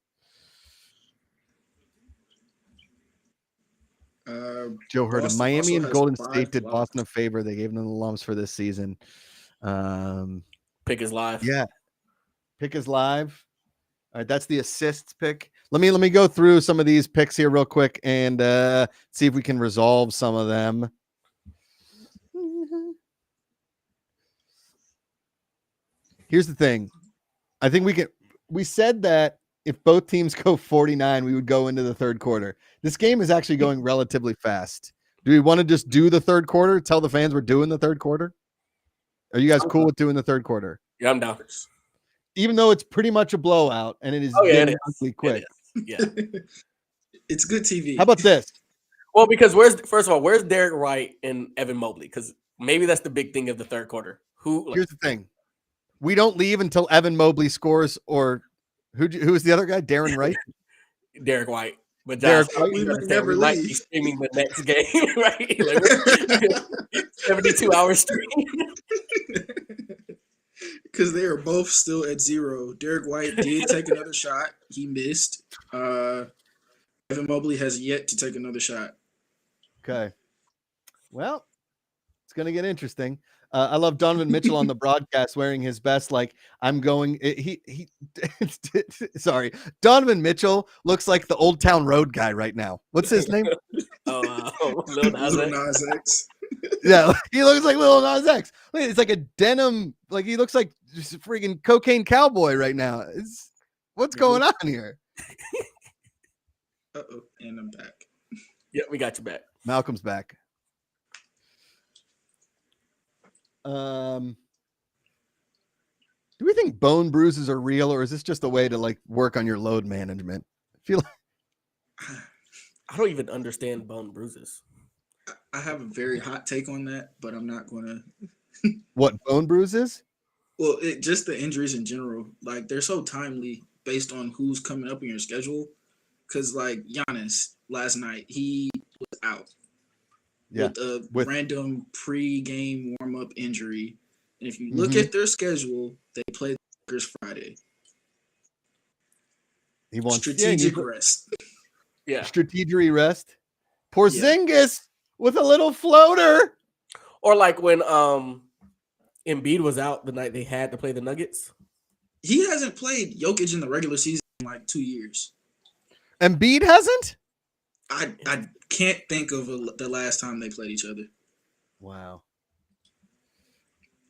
Joe heard of Miami and Golden State did Boston a favor. They gave them the lumps for this season. Pick is live. Yeah. Pick is live. All right, that's the assists pick. Let me go through some of these picks here real quick and see if we can resolve some of them. Here's the thing. I think we said that if both teams go 49, we would go into the third quarter. This game is actually going relatively fast. Do we want to just do the third quarter? Tell the fans we're doing the third quarter? Are you guys cool with doing the third quarter? Yeah, I'm down. Even though it's pretty much a blowout and it is quick. Yeah. It's good TV. How about this? Well, because where's Derek White and Evan Mobley? Because maybe that's the big thing of the third quarter. Here's the thing. We don't leave until Evan Mobley scores, or who is the other guy? Darren Wright? Derek White. But Josh, we may never we might leave. be streaming the next game, right? Like 72 hours stream. Because they are both still at 0. Derek White did take another shot. He missed. Evan Mobley has yet to take another shot. Okay. Well, it's going to get interesting. I love Donovan Mitchell on the broadcast wearing his best. Like I'm going. Sorry, Donovan Mitchell looks like the Old Town Road guy right now. What's his name? Lil Nas X. Yeah, he looks like Lil Nas X. It's like a denim. Like he looks like just a freaking cocaine cowboy right now. What's going on here? Uh-oh, and I'm back. Yeah, we got you back. Malcolm's back. Do we think bone bruises are real, or is this just a way to like work on your load management? I feel like I don't even understand bone bruises. I have a very hot take on that, but I'm not going to. What, bone bruises? Well, just the injuries in general. Like, they're so timely based on who's coming up in your schedule. Because, like, Giannis last night, he was out with a random pre-game warm-up injury. And if you look at their schedule, they play the Lakers Friday. He wants strategic rest. Yeah. Strategic rest. Porzingis with a little floater. Or like when Embiid was out the night they had to play the Nuggets. He hasn't played Jokic in the regular season in like 2 years. Embiid hasn't? I can't think of the last time they played each other. Wow.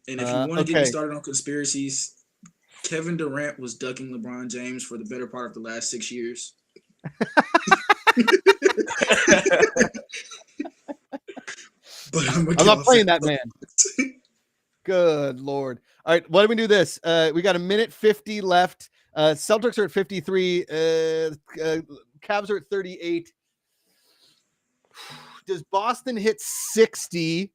And if you want to get me started on conspiracies, Kevin Durant was ducking LeBron James for the better part of the last 6 years. But I'm not playing that man. Good Lord. All right, why don't we do this? We got a minute 50 left. Celtics are at 53. Cavs are at 38. Does Boston hit 60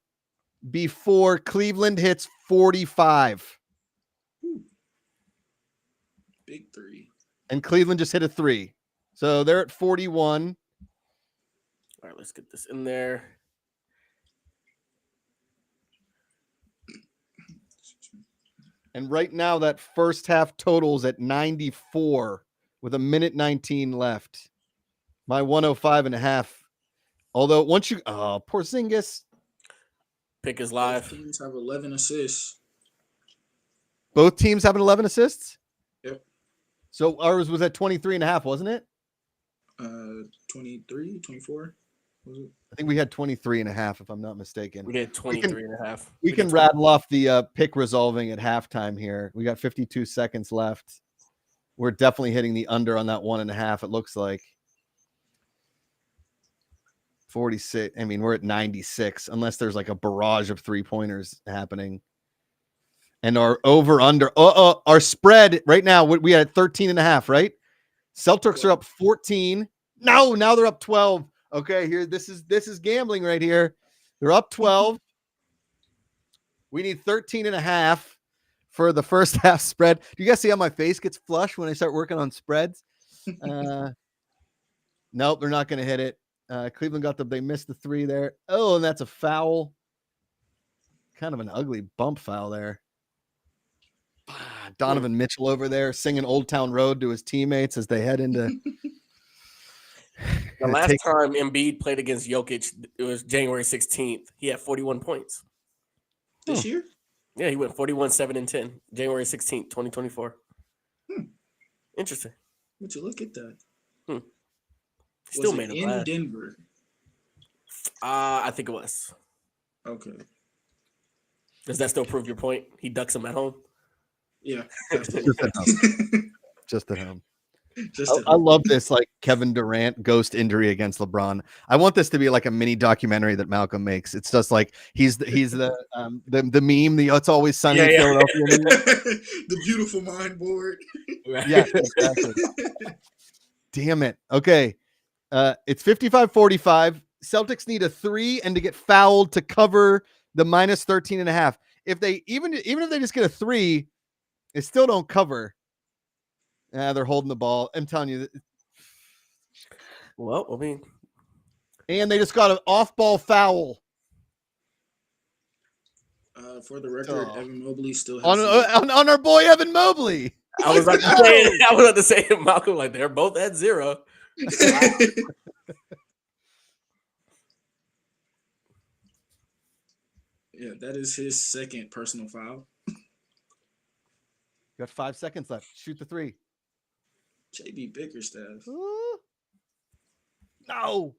before Cleveland hits 45? Big three. And Cleveland just hit a 3. So they're at 41. All right, let's get this in there. And right now, that first half totals at 94 with a minute 19 left. My 105.5. Although once you, Porzingis. Pick is live. Both teams have 11 assists. Both teams have 11 assists? Yep. So ours was at 23.5, wasn't it? 23, 24. Was it? I think we had 23.5, if I'm not mistaken. We had 23.5. We can rattle off the pick resolving at halftime here. We got 52 seconds left. We're definitely hitting the under on that 1.5. It looks like 46. I mean, we're at 96, unless there's like a barrage of 3-pointers happening. And our over under, our spread right now, we had 13.5, right? Celtics are up 14. No, now they're up 12. Okay, here, this is gambling right here. They're up 12. We need 13.5 for the first half spread. Do you guys see how my face gets flushed when I start working on spreads? Nope, they're not going to hit it. Cleveland they missed the 3 there. Oh, and that's a foul. Kind of an ugly bump foul there. Donovan Mitchell over there singing Old Town Road to his teammates as they head into. The last time Embiid played against Jokic, it was January 16th. He had 41 points. This year? Yeah, he went 41, 7, and 10. January 16th, 2024. Interesting. Would you look at that? Still made it in Denver. I think it was. Okay. Does that still prove your point? He ducks him at home? Yeah. Just at home. I love this, like Kevin Durant ghost injury against LeBron. I want this to be like a mini documentary that Malcolm makes. It's just like he's the meme. It's always sunny in Philadelphia. The beautiful mind board. Yeah, exactly. Damn it. Okay, it's 55-45. Celtics need a 3 and to get fouled to cover the minus 13.5. If they even if they just get a 3, they still don't cover. They're holding the ball. I'm telling you. Well, I mean, and they just got an off-ball foul. For the record, Evan Mobley still has on our boy Evan Mobley. I was about to say Malcolm, like they're both at 0. Yeah, that is his second personal foul. Got 5 seconds left. Shoot the 3. JB Bickerstaff. Ooh. No.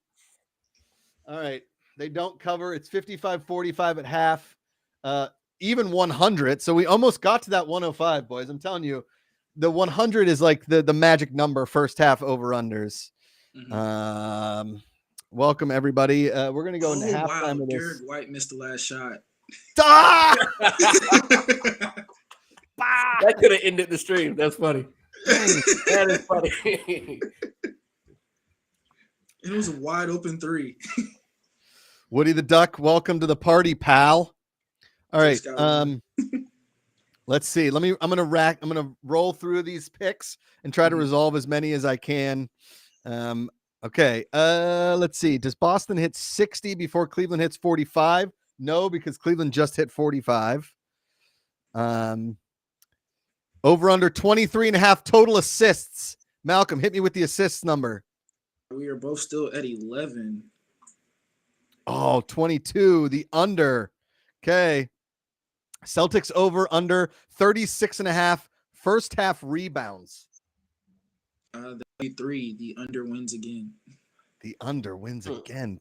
All right. They don't cover. It's 55-45 at half. Even 100. So we almost got to that 105, boys. I'm telling you, the 100 is like the magic number first half over-unders. Mm-hmm. Welcome, everybody. We're going to go into halftime of this. Derek White missed the last shot. Ah! That could have ended the stream. That's funny. That is funny. It was a wide open 3. Woody the Duck, welcome to the party, pal. All right. Let's see. I'm gonna roll through these picks and try to resolve as many as I can. Okay. Let's see. Does Boston hit 60 before Cleveland hits 45? No, because Cleveland just hit 45. Over under 23.5 total assists. Malcolm, hit me with the assists number. We are both still at 11. Oh, 22, the under. Okay. Celtics over under 36.5 first half rebounds. 3, the under wins again. The under wins again.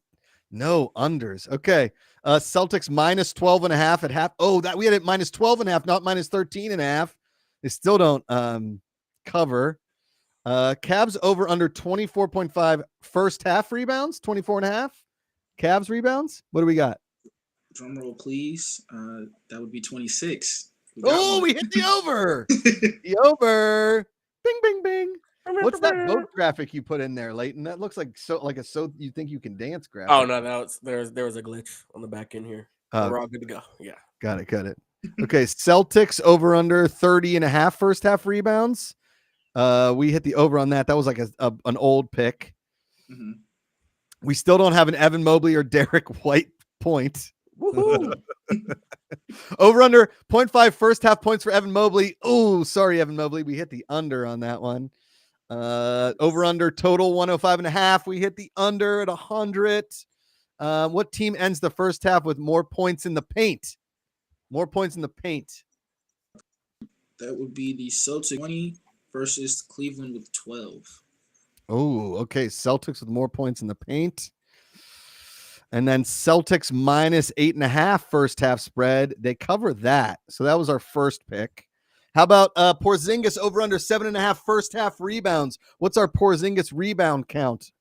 No unders. Okay. Celtics minus 12.5 at half. Oh, that we had it minus 12.5, not minus 13.5. They still don't cover. Cavs over under 24.5 first half rebounds, 24.5. Cavs rebounds. What do we got? Drum roll, please. That would be 26. We hit the over. The over. Bing, bing, bing. What's that vote graphic you put in there, Leighton? That looks like so you think you can dance graphic. Oh no, there was a glitch on the back end here. We're all good to go. Yeah. Got it. Okay, Celtics over under 30.5 first half rebounds. We hit the over on that. That was like an old pick. Mm-hmm. We still don't have an Evan Mobley or Derek White point. Woohoo! Over under 0.5 first half points for Evan Mobley. Oh, sorry, Evan Mobley. We hit the under on that one. Over under total 105.5. We hit the under at 100. What team ends the first half with more points in the paint? More points in the paint. That would be the Celtics 20 versus Cleveland with 12. Oh, okay. Celtics with more points in the paint. And then Celtics minus 8.5 first half spread. They cover that. So that was our first pick. How about Porzingis over under 7.5 first half rebounds? What's our Porzingis rebound count,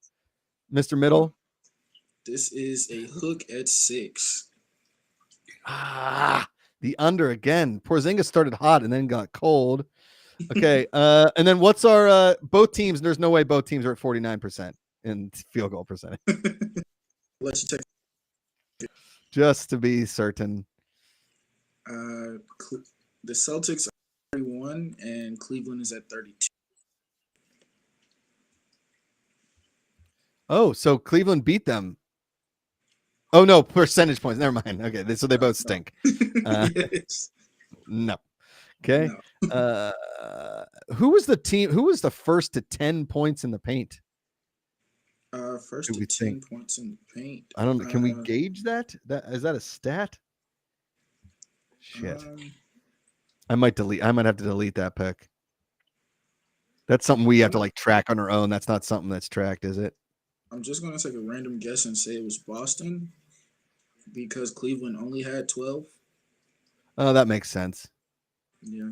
Mr. Middle? This is a hook at 6. The under again. Porzingis started hot and then got cold. Okay. And then what's our both teams? There's no way both teams are at 49% in field goal percentage. Let's check. Just to be certain. The Celtics are 31 and Cleveland is at 32. Oh, so Cleveland beat them. Oh, no, percentage points. Never mind. Okay, so they both stink. Yes. No. Okay. No. Who was the team? Who was the first to 10 points in the paint? First to 10 points in the paint. I don't know. Can we gauge that? Is that a stat? Shit. I might have to delete that pick. That's something we have to like track on our own. That's not something that's tracked, is it? I'm just going to take a random guess and say it was Boston because Cleveland only had 12. Oh, that makes sense. Yeah.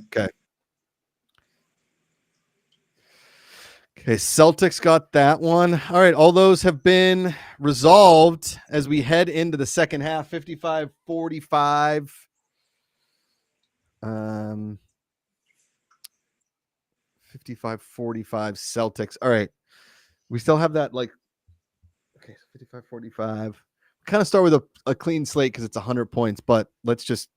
Okay, Celtics got that one. All right, all those have been resolved as we head into the second half, 55-45. 55-45 Celtics. All right. We still have that like, okay, 55-45. Kind of start with a clean slate because it's 100 points, but let's just,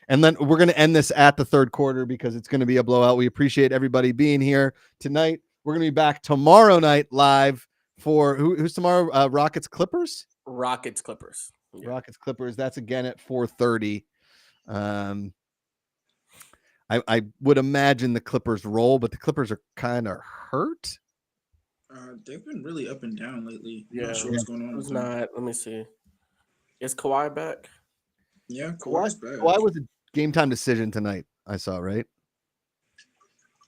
and then we're going to end this at the third quarter because it's going to be a blowout. We appreciate everybody being here tonight. We're going to be back tomorrow night live for who's tomorrow? Rockets Clippers. Rockets Clippers. Yeah. Rockets Clippers. That's again at 4:30. I would imagine the Clippers roll, but the Clippers are kind of hurt. They've been really up and down lately. Yeah. Not sure what's going on. Who's not? Let me see. Is Kawhi back? Yeah, Kawhi's back. Kawhi was a game time decision tonight. I saw, right?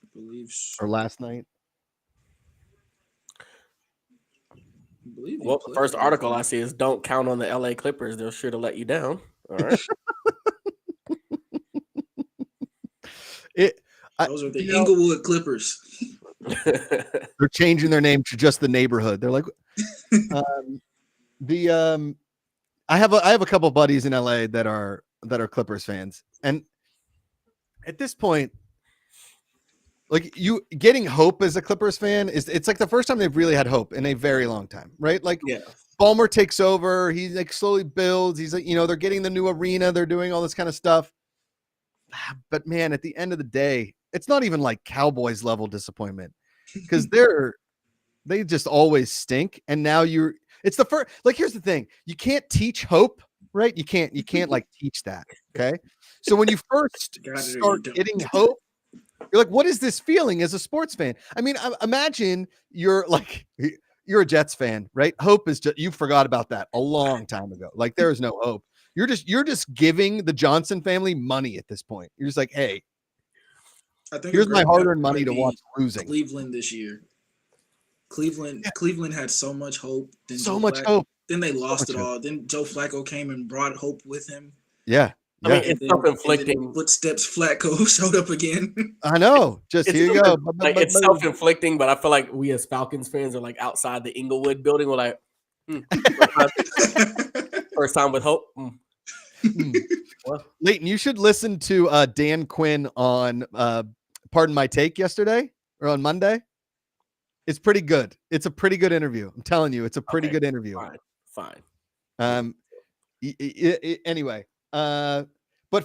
I believe so. Or last night. Well, the first article I see is don't count on the LA Clippers. They're sure to let you down. All right. Those are the Inglewood Clippers. They're changing their name to just the neighborhood. They're like, I have a couple buddies in LA that are Clippers fans, and at this point, like you getting hope as a Clippers fan it's like the first time they've really had hope in a very long time, right? Like, yeah. Ballmer takes over. He like slowly builds. He's like, they're getting the new arena. They're doing all this kind of stuff. But man, at the end of the day, it's not even like Cowboys level disappointment because they just always stink. And now it's the first, like, here's the thing. You can't teach hope, right? You can't like teach that. Okay. So when you first start getting hope, you're like, what is this feeling as a sports fan? I mean, imagine you're a Jets fan, right? Hope is just, you forgot about that a long time ago. Like, there is no hope. You're just giving the Johnson family money at this point. You're just like, hey, I think here's my hard-earned money to watch losing. Cleveland this year. Cleveland had so much hope. Hope. Then they lost it all. Then Joe Flacco came and brought hope with him. Yeah. I mean, it's self-inflicting. Footsteps, Flacco showed up again. I know. Just here you go. It's self-inflicting, but I feel like we as Falcons fans are like outside the Inglewood building. We're like, first time with hope. Well, Leighton, you should listen to Dan Quinn on Pardon My Take yesterday or on Monday. It's pretty good. It's a pretty good interview. I'm telling you, it's a pretty good interview. Fine. Anyway, but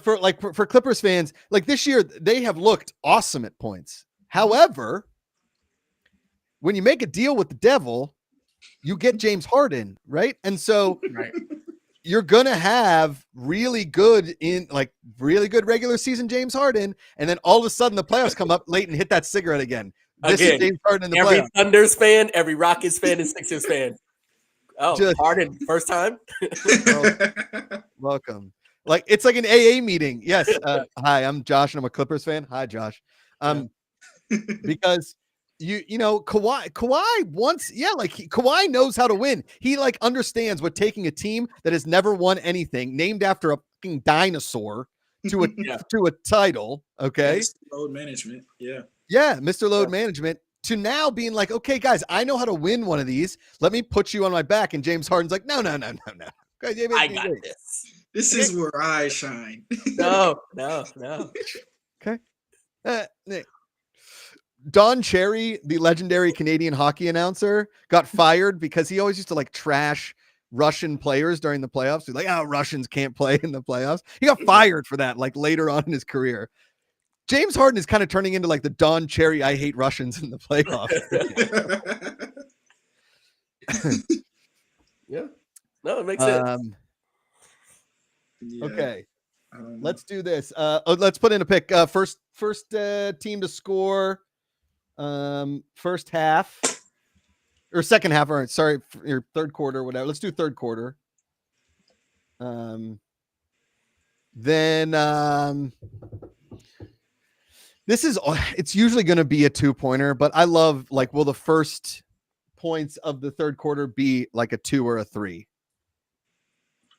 for Clippers fans, like this year, they have looked awesome at points. However, when you make a deal with the devil, you get James Harden, right? And so you're going to have really good regular season James Harden. And then all of a sudden the playoffs come up late and hit that cigarette again. This is James Harden in the every playoffs. Thunders fan, every Rockets fan, and Sixers fan. Oh, Harden, first time? Welcome. Like, it's like an AA meeting. Yes. Hi, I'm Josh and I'm a Clippers fan. Hi, Josh. Because Kawhi Kawhi knows how to win. He like understands what taking a team that has never won anything, named after a fucking dinosaur, to a title. Okay. Mr. Load management. Yeah. Yeah. Mr. Load management, to now being like, okay, guys, I know how to win one of these. Let me put you on my back. And James Harden's like, no. I got this. This is where I shine. No. Okay. Don Cherry, the legendary Canadian hockey announcer, got fired because he always used to like trash Russian players during the playoffs. He's like, Russians can't play in the playoffs. He got fired for that, like later on in his career. James Harden is kind of turning into like the Don Cherry, I hate Russians in the playoffs. Yeah. No, it makes sense. Okay. Let's do this. Let's put in a pick. First team to score. First half or second half, or sorry, your third quarter, whatever. Let's do third quarter. Then it's usually going to be a 2-pointer, but I love will the first points of the third quarter be like a 2 or a 3?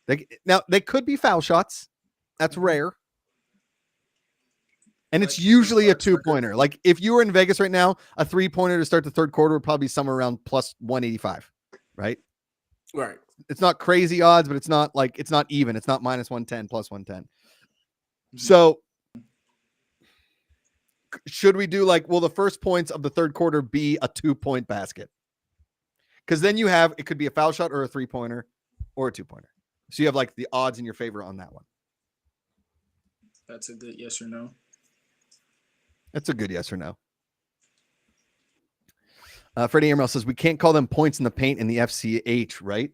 They could be foul shots. That's rare. And it's usually a 2-pointer. Like if you were in Vegas right now, a 3-pointer to start the third quarter would probably be somewhere around plus 185, right? Right. It's not crazy odds, but it's not even. It's not minus 110, plus 110. So should we do will the first points of the third quarter be a 2-point basket? Because then it could be a foul shot or a 3-pointer or a 2-pointer. So you have the odds in your favor on that one. That's a good yes or no. That's a good yes or no. Freddie Emerald says we can't call them points in the paint in the FCH, right?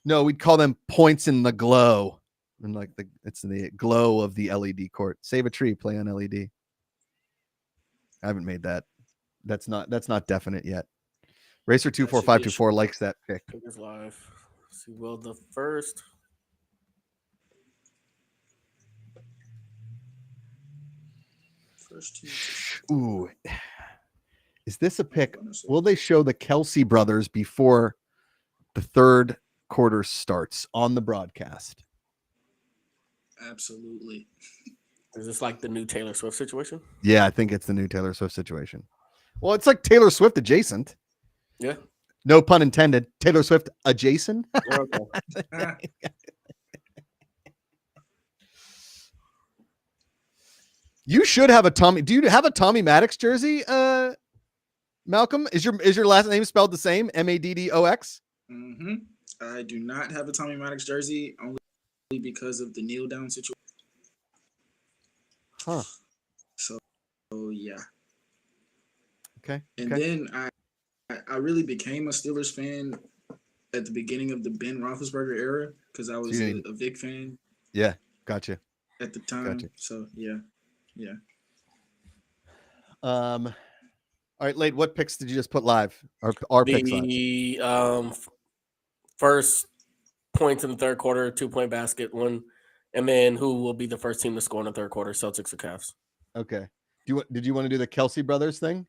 No, we'd call them points in the glow. And like it's the glow of the LED court. Save a tree, play on LED. I haven't made that. That's not definite yet. Racer 24524 likes that pick. It's live. Let's see, well, the first. Ooh. Is this a pick? Will they show the Kelsey brothers before the third quarter starts on the broadcast? Absolutely. Is this like the new Taylor Swift situation? Yeah, I think it's the new Taylor Swift situation. Well, it's like Taylor Swift adjacent. Yeah. No pun intended. Taylor Swift adjacent. Okay. You should have a Tommy. Do you have a Tommy Maddox jersey, Malcolm? Is your last name spelled the same? Maddox? Mm-hmm. I do not have a Tommy Maddox jersey only because of the kneel down situation. Huh. So yeah. Okay. And then I really became a Steelers fan at the beginning of the Ben Roethlisberger era because I was a Vic fan. Yeah, gotcha. At the time. Gotcha. So yeah. All right, Late, what picks did you just put live? Our picks live. The first points in the third quarter, 2-point basket, one, and then who will be the first team to score in the third quarter, Celtics or Cavs. Okay. Did you want to do the Kelsey brothers thing?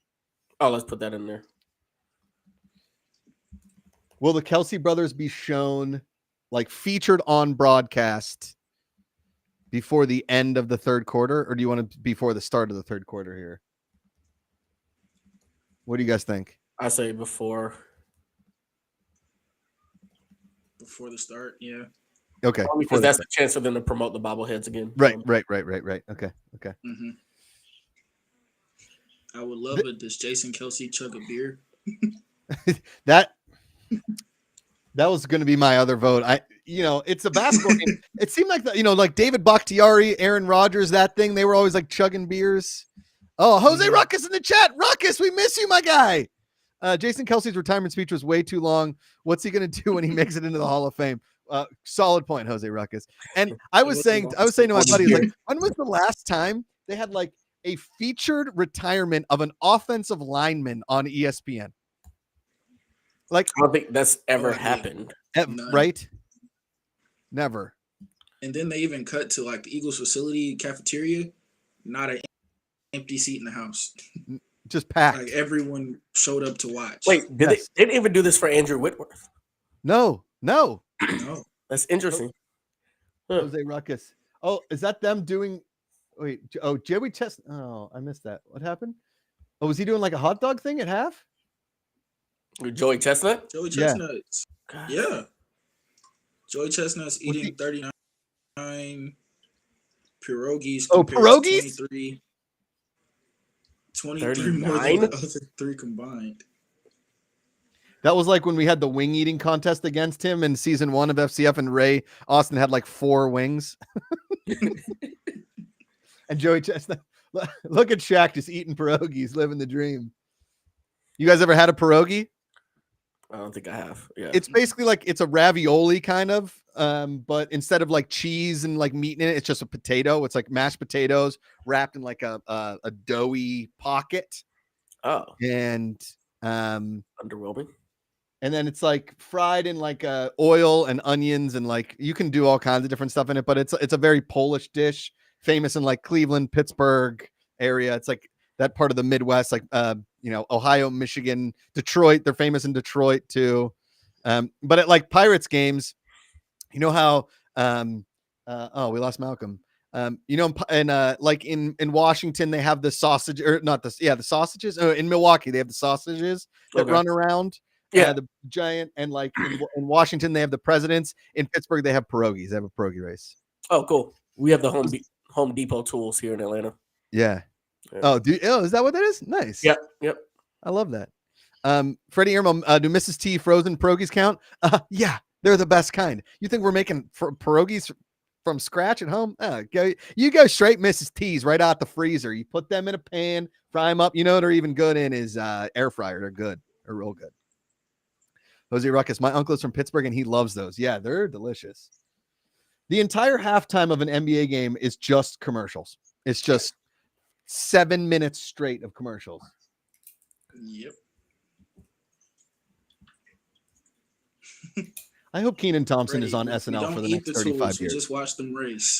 Oh, let's put that in there. Will the Kelsey brothers be shown, like featured on broadcast before the end of the third quarter, or do you want to before the start of the third quarter here? What do you guys think? I say before. Before the start, yeah. Okay. Because that's a chance for them to promote the bobbleheads again. Right. Okay. Mm-hmm. I would love it. Does Jason Kelsey chug a beer? that was going to be my other vote. It's a basketball game. It seemed like like David Bakhtiari, Aaron Rodgers, that thing. They were always like chugging beers. Oh, Jose Ruckus in the chat. Ruckus, we miss you, my guy. Jason Kelsey's retirement speech was way too long. What's he going to do when he makes it into the Hall of Fame? Solid point, Jose Ruckus. And I was saying to my buddies, like, when was the last time they had like a featured retirement of an offensive lineman on ESPN? Like, I don't think that's ever happened. Right? Never. And then they even cut to like the Eagles facility cafeteria, not an empty seat in the house. Just packed. Like everyone showed up to watch. Wait, they didn't even do this for Andrew Whitworth? No. That's interesting. Jose Ruckus. Oh, is that them doing? Wait. Oh, Joey Chestnut. Oh, I missed that. What happened? Oh, was he doing like a hot dog thing at half? Joey Chestnut? Joey Chestnut. Yeah. Joey Chestnut's eating 39 pierogies. Oh, pierogies? 23 more than the other three combined. That was like when we had the wing eating contest against him in season 1 of FCF, and Ray Austin had like 4 wings. And Joey Chestnut, look at Shaq just eating pierogies, living the dream. You guys ever had a pierogi? I don't think I have. Yeah. It's basically like it's a ravioli kind of, but instead of like cheese and like meat in it, it's just a potato. It's like mashed potatoes wrapped in like a doughy pocket. Oh. And underwhelming. And then it's like fried in like oil and onions, and like you can do all kinds of different stuff in it, but it's a very Polish dish, famous in like Cleveland, Pittsburgh area. It's like that part of the Midwest, like Ohio, Michigan, Detroit. They're famous in Detroit too. But at like Pirates games, you know how we lost Malcolm. Like in Washington, they have the sausage, or not the sausages. In Milwaukee, they have the sausages that run around. Yeah, the giant, and like in Washington, they have the presidents. In Pittsburgh, they have pierogies. They have a pierogi race. Oh, cool. We have the Home Depot tools here in Atlanta. Yeah. Oh, is that what that is? Nice. Yep. I love that. Freddie Irma, do Mrs. T frozen pierogies count? Yeah, they're the best kind. You think we're making pierogies from scratch at home? You go straight Mrs. T's right out the freezer. You put them in a pan, fry them up. You know they're even good in is air fryer. They're good. They're real good. Jose Ruckus, my uncle is from Pittsburgh and he loves those. Yeah, they're delicious. The entire halftime of an NBA game is just commercials. It's just 7 minutes straight of commercials. Yep. I hope Kenan Thompson is on SNL for the next 35 years. Just watch them race.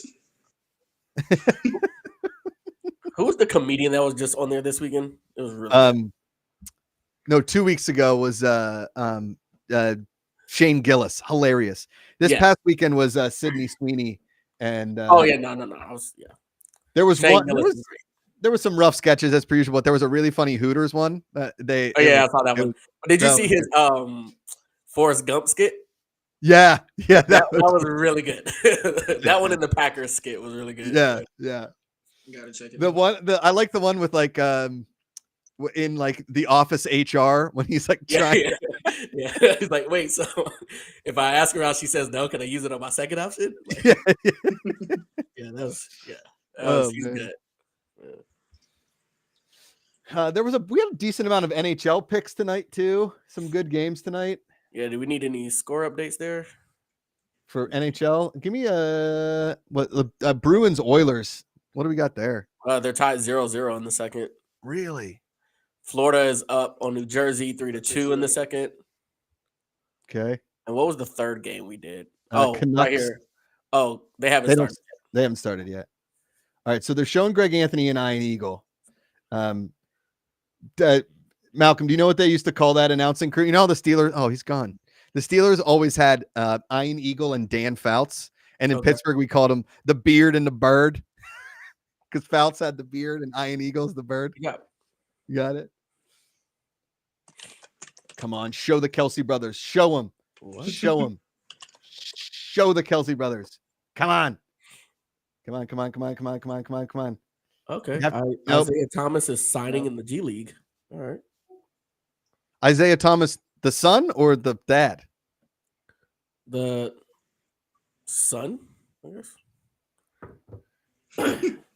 Who was the comedian that was just on there this weekend? It was really no, 2 weeks ago was Shane Gillis. Hilarious. This past weekend was Sydney Sweeney and no. I was There was Shane one. Gillis There was some rough sketches as per usual, but there was a really funny Hooters one. I saw that one. But did you see his Forrest Gump skit? Yeah. That was really good. That one in the Packers skit was really good. Yeah. You gotta check it. I like the one with like in like the office HR when he's like trying. Yeah. He's like, wait, so if I ask her out, she says no. Can I use it on my second option? Like, that was he's good. Yeah. We had a decent amount of NHL picks tonight too. Some good games tonight. Yeah. Do we need any score updates there for NHL? Give me Bruins Oilers. What do we got there? They're tied 0-0 in the second. Really? Florida is up on New Jersey 3-2 in the second. Okay. And what was the third game we did? Canucks. Right here. Oh, they haven't started yet. They haven't started yet. All right, so they're showing Greg Anthony and Ian Eagle. Malcolm, do you know what they used to call that announcing crew? You know the Steelers? Oh, he's gone. The Steelers always had Ian Eagle and Dan Fouts, and in Pittsburgh we called them the Beard and the Bird, because Fouts had the beard and Ian Eagle's the bird. Yeah, you got it. Come on, show the Kelsey brothers. Show them. Show them. Show the Kelsey brothers. Come on. Come on. Okay. Isaiah Thomas is signing in the G League. All right. Isaiah Thomas, the son or the dad? The son, I guess.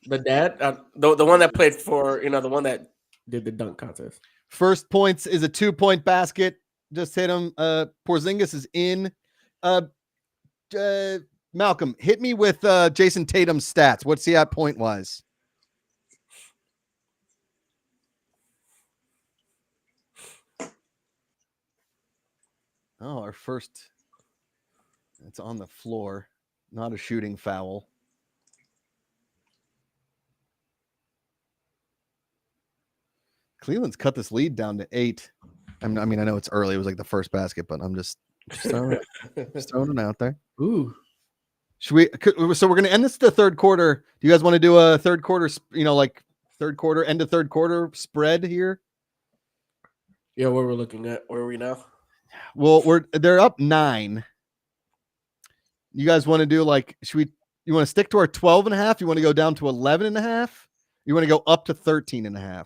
The dad, the one that played for, the one that did the dunk contest. First points is a 2-point basket. Just hit him. Porzingis is in. Malcolm, hit me with Jason Tatum's stats. What's he at point wise? Oh, our first. It's on the floor. Not a shooting foul. Cleveland's cut this lead down to 8. I mean, I know it's early. It was like the first basket, but I'm just throwing it out there. Ooh. So we're going to end this the third quarter. Do you guys want to do a third quarter, like third quarter, end of third quarter spread here? Yeah, what we're looking at. Where are we now? Well, they're up 9. You guys want to do you want to stick to our 12.5? You want to go down to 11.5? You want to go up to 13.5?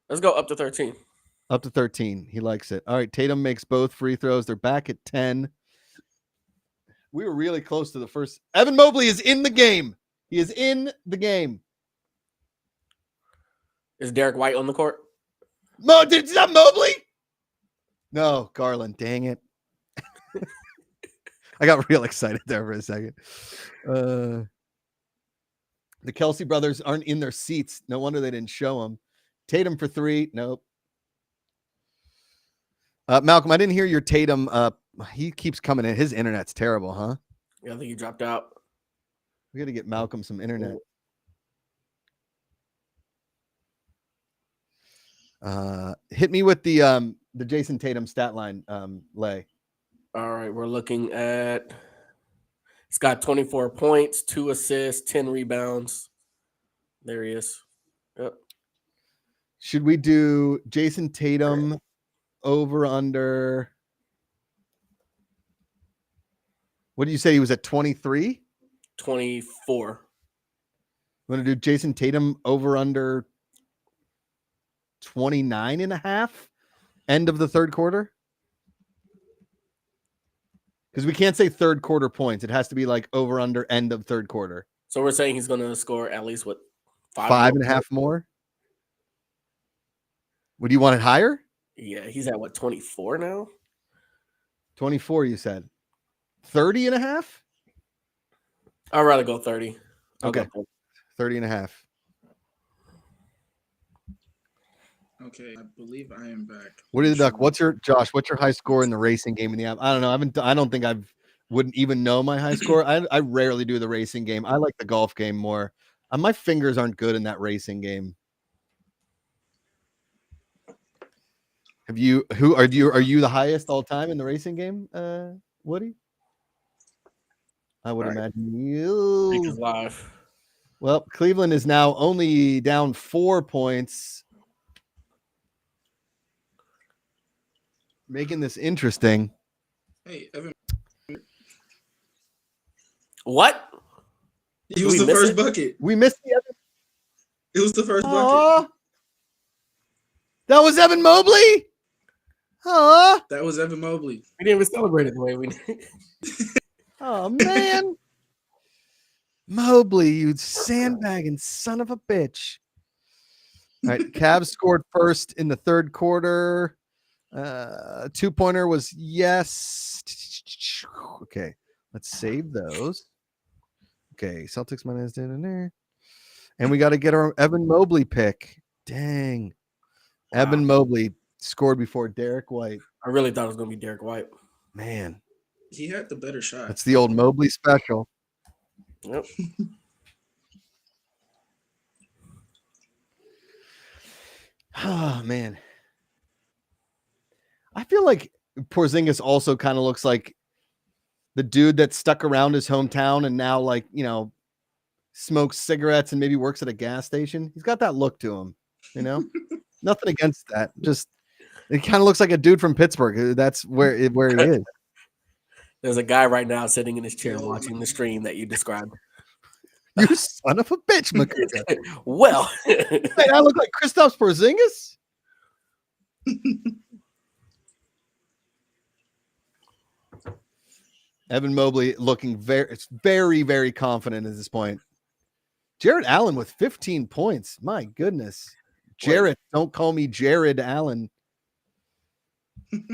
Let's go up to 13. Up to 13. He likes it. All right. Tatum makes both free throws. They're back at 10. We were really close to the first. Evan Mobley is in the game. He is in the game. Is Derek White on the court? Is that Mobley? No, Garland. Dang it. I got real excited there for a second. The Kelsey brothers aren't in their seats. No wonder they didn't show them. Tatum for 3. Nope. Malcolm, I didn't hear your Tatum. He keeps coming in. His internet's terrible, huh? Yeah, I think he dropped out. We got to get Malcolm some internet. Hit me with the Jason Tatum stat line, Lay. All right, we're looking at. He's got 24 points, 2 assists, 10 rebounds. There he is. Yep. Should we do Jason Tatum over under? What did you say? He was at 23? 24. Want to do Jason Tatum over under 29.5? End of the third quarter? Because we can't say third quarter points. It has to be like over under end of third quarter. So we're saying he's going to score at least what? 5.5 more? Would you want it higher? Yeah, he's at what, 24 now? 24, you said. 30 and a half? I'd rather go 30. Okay. 30 and a half. Okay, I believe I am back. What is the Duck? What's your high score in the racing game in the app? I don't know. I don't think wouldn't even know my high score. I rarely do the racing game. I like the golf game more. My fingers aren't good in that racing game. Are you the highest all time in the racing game, Woody? I would imagine you. Live. Well, Cleveland is now only down 4 points, making this interesting. Hey, Evan. What? He was the first bucket. We missed the Evan. It was the first bucket. That was Evan Mobley. That was Evan Mobley. We didn't even celebrate it the way we did. Oh, man. Mobley, you sandbagging son of a bitch. All right, Cavs scored first in the third quarter. 2-pointer was yes. Okay, let's save those. Okay, Celtics minus there. And we got to get our Evan Mobley pick. Dang. Wow. Evan Mobley scored before Derek White. I really thought it was going to be Derek White. Man. He had the better shot. That's the old Mobley special. Yep. Oh, man. I feel like Porzingis also kind of looks like the dude that stuck around his hometown and now, like, you know, smokes cigarettes and maybe works at a gas station. He's got that look to him, you know? Nothing against that. Just, it kind of looks like a dude from Pittsburgh. That's where he is. There's a guy right now sitting in his chair watching the stream that you described. You son of a bitch, Makita. Well. Hey, I look like Kristaps Porzingis? Evan Mobley looking very, very confident at this point. Jared Allen with 15 points. My goodness. Jarrett, don't call me Jared Allen.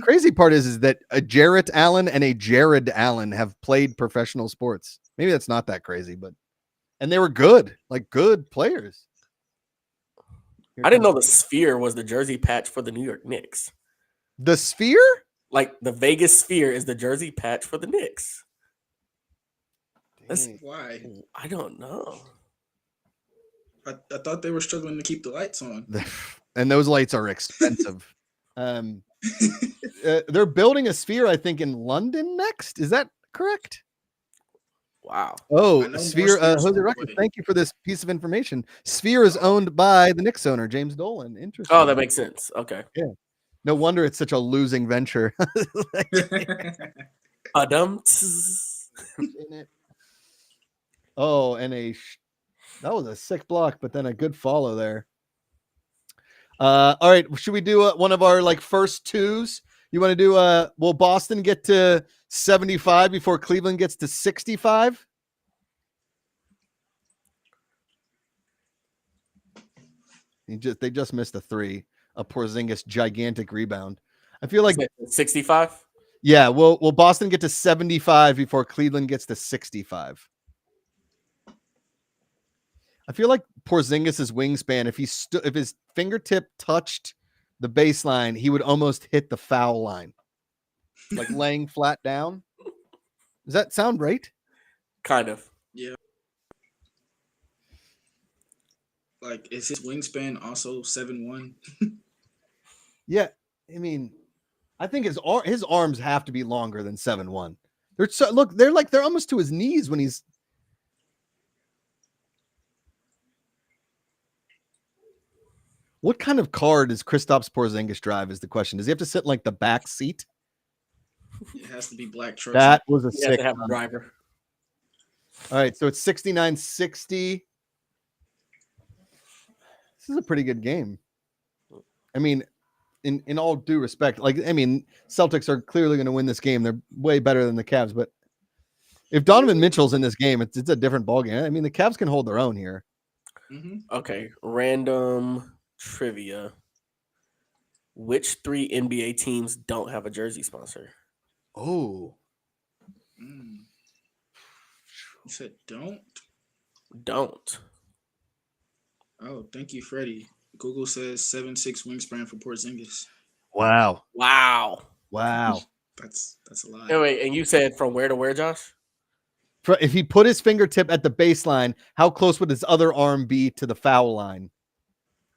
Crazy part is that a Jarrett Allen and a Jared Allen have played professional sports. Maybe that's not that crazy, and they were good, like good players. I didn't know the sphere was the jersey patch for the New York Knicks. The sphere? Like the Vegas sphere is the jersey patch for the Knicks. Why? I don't know. I thought they were struggling to keep the lights on. And those lights are expensive. They're building a sphere, I think, in London next. Is that correct? Wow. Oh, Sphere. Jose Rucker, thank you for this piece of information. Sphere is owned by the Knicks owner, James Dolan. Interesting. Oh, that makes sense. Okay. Yeah. No wonder it's such a losing venture. Oh, and that was a sick block, but then a good follow there. All right, should we do one of our like first twos? You want to do will Boston get to 75 before Cleveland gets to 65? They just missed a 3. A Porzingis gigantic rebound. I feel like 65. Yeah, will Boston get to 75 before Cleveland gets to 65? I feel like Porzingis' wingspan, if his fingertip touched the baseline, he would almost hit the foul line, like laying flat down. Does that sound right? Kind of. Yeah. Like, is his wingspan also 7'1"? Yeah, I mean, I think his arms have to be longer than 7'1". They're almost to his knees when he's. What kind of car does Kristaps Porzingis drive? Is the question. Does he have to sit in, like, the back seat? It has to be black truck. That was a sick driver. All right, so it's 69-60. This is a pretty good game. I mean, in all due respect, Celtics are clearly going to win this game. They're way better than the Cavs, but if Donovan Mitchell's in this game, it's a different ballgame. I mean, the Cavs can hold their own here. Mm-hmm. Okay, random trivia. Which 3 NBA teams don't have a jersey sponsor? Oh. You said don't? Don't. Oh, thank you, Freddie. Google says 7'6" wingspan for Porzingis. Wow. Wow. That's a lot. And wait, and you said from where to where, Josh? If he put his fingertip at the baseline, how close would his other arm be to the foul line?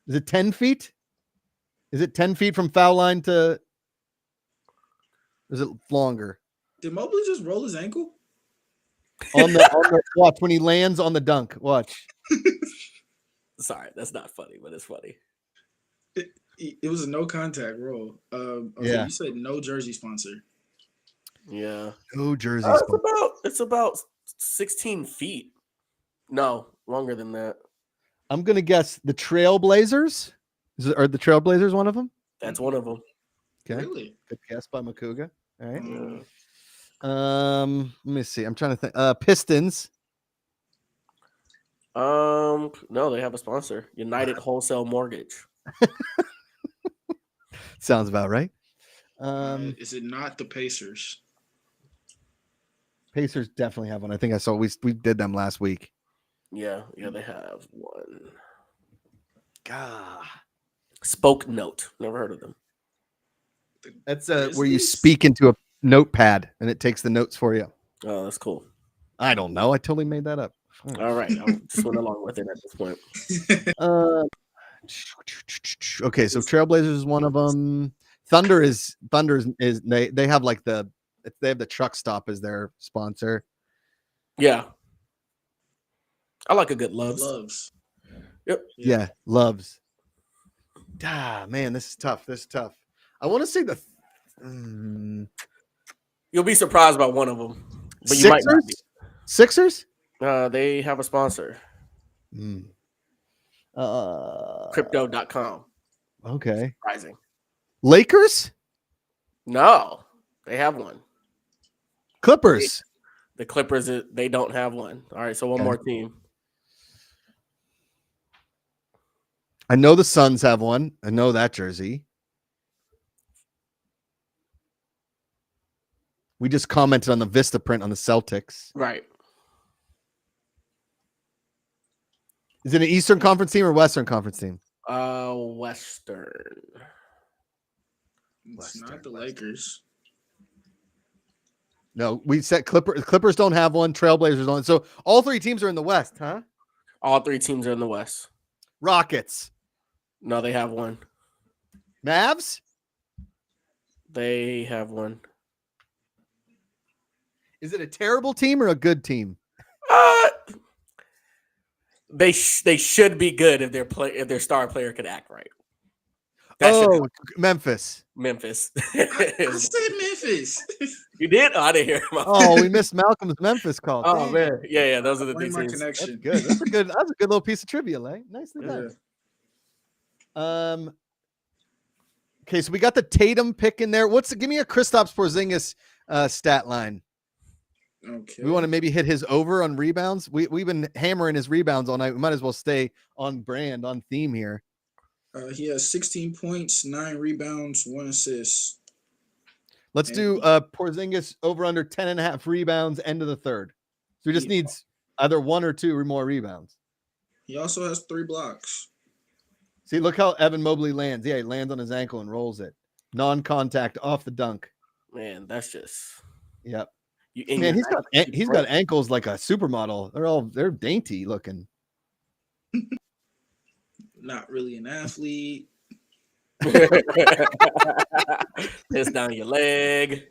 Is it 10 feet? Is it 10 feet from foul line to? Is it longer? Did Mobley just roll his ankle? On the watch when he lands on the dunk. Watch. Sorry, that's not funny, but it's funny. It was a no contact roll. Okay, Yeah. You said no jersey sponsor. Yeah. No jersey sponsor. It's about 16 feet. No, longer than that. I'm gonna guess the Trailblazers. Are the Trailblazers one of them? That's one of them. Okay. Really? Good guess by Makuga. All right. Yeah. Let me see. I'm trying to think. Pistons. No, they have a sponsor. United Wholesale Mortgage. Sounds about right. Is it not the Pacers? Pacers definitely have one. I think I saw we did them last week. Yeah, they have one. God. Spoke Note. Never heard of them. That's where you speak into a notepad and it takes the notes for you. Oh, that's cool. I don't know. I totally made that up. All right, I just went along with it at this point. Okay, so Trailblazers is one of them. Thunder is they have like they have the truck stop as their sponsor. Yeah, I like a good Loves. Yep. Yeah, Loves. Ah, man, this is tough. I want to say You'll be surprised by one of them, but Sixers? You might not be. Sixers? They have a sponsor. Crypto.com. Okay. Surprising. Lakers? No, they have one. Clippers? The Clippers, they don't have one. All right, so one more team. I know the Suns have one. I know that jersey. We just commented on the Vista print on the Celtics. Right. Is it an Eastern Conference team or Western Conference team? Western. It's not the Lakers. No, we said Clippers don't have one. Trailblazers don't. So all 3 teams are in the West, huh? All 3 teams are in the West. Rockets. No, they have one. Mavs? They have one. Is it a terrible team or a good team? They should be good if their star player could act right. Memphis. I said Memphis. You did? Oh, I didn't hear him. Oh, we missed Malcolm's Memphis call. Oh, man. Yeah, those are the Blame two my teams. connection. That's good. That's a good little piece of trivia, Lay. Nicely done. Okay, so we got the Tatum pick in there. Give me a Kristaps Porzingis stat line. Okay. We want to maybe hit his over on rebounds. We've been hammering his rebounds all night. We might as well stay on brand, on theme here. He has 16 points, 9 rebounds, 1 assist. Let's do Porzingis over under 10.5 rebounds, end of the third. So he just needs either 1 or 2 or more rebounds. He also has 3 blocks. See, look how Evan Mobley lands. Yeah, he lands on his ankle and rolls it. Non-contact off the dunk. Man, that's just. Yep. Man, he's got ankles like a supermodel. They're dainty looking. Not really an athlete. Piss down your leg.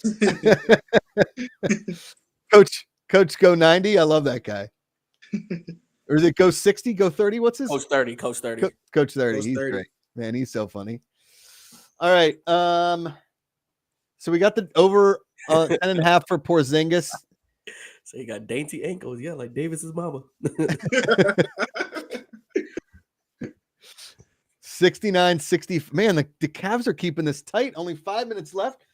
Coach Go 90. I love that guy. Or is it Go 60? Go 30? What's his? Coach 30. Coach 30. Coach 30. He's 30. Great. Man, he's so funny. All right. So we got the over 10.5 for Porzingis. So he got dainty ankles. Yeah, like Davis's mama. 69-60. Man, the Cavs are keeping this tight. Only 5 minutes left.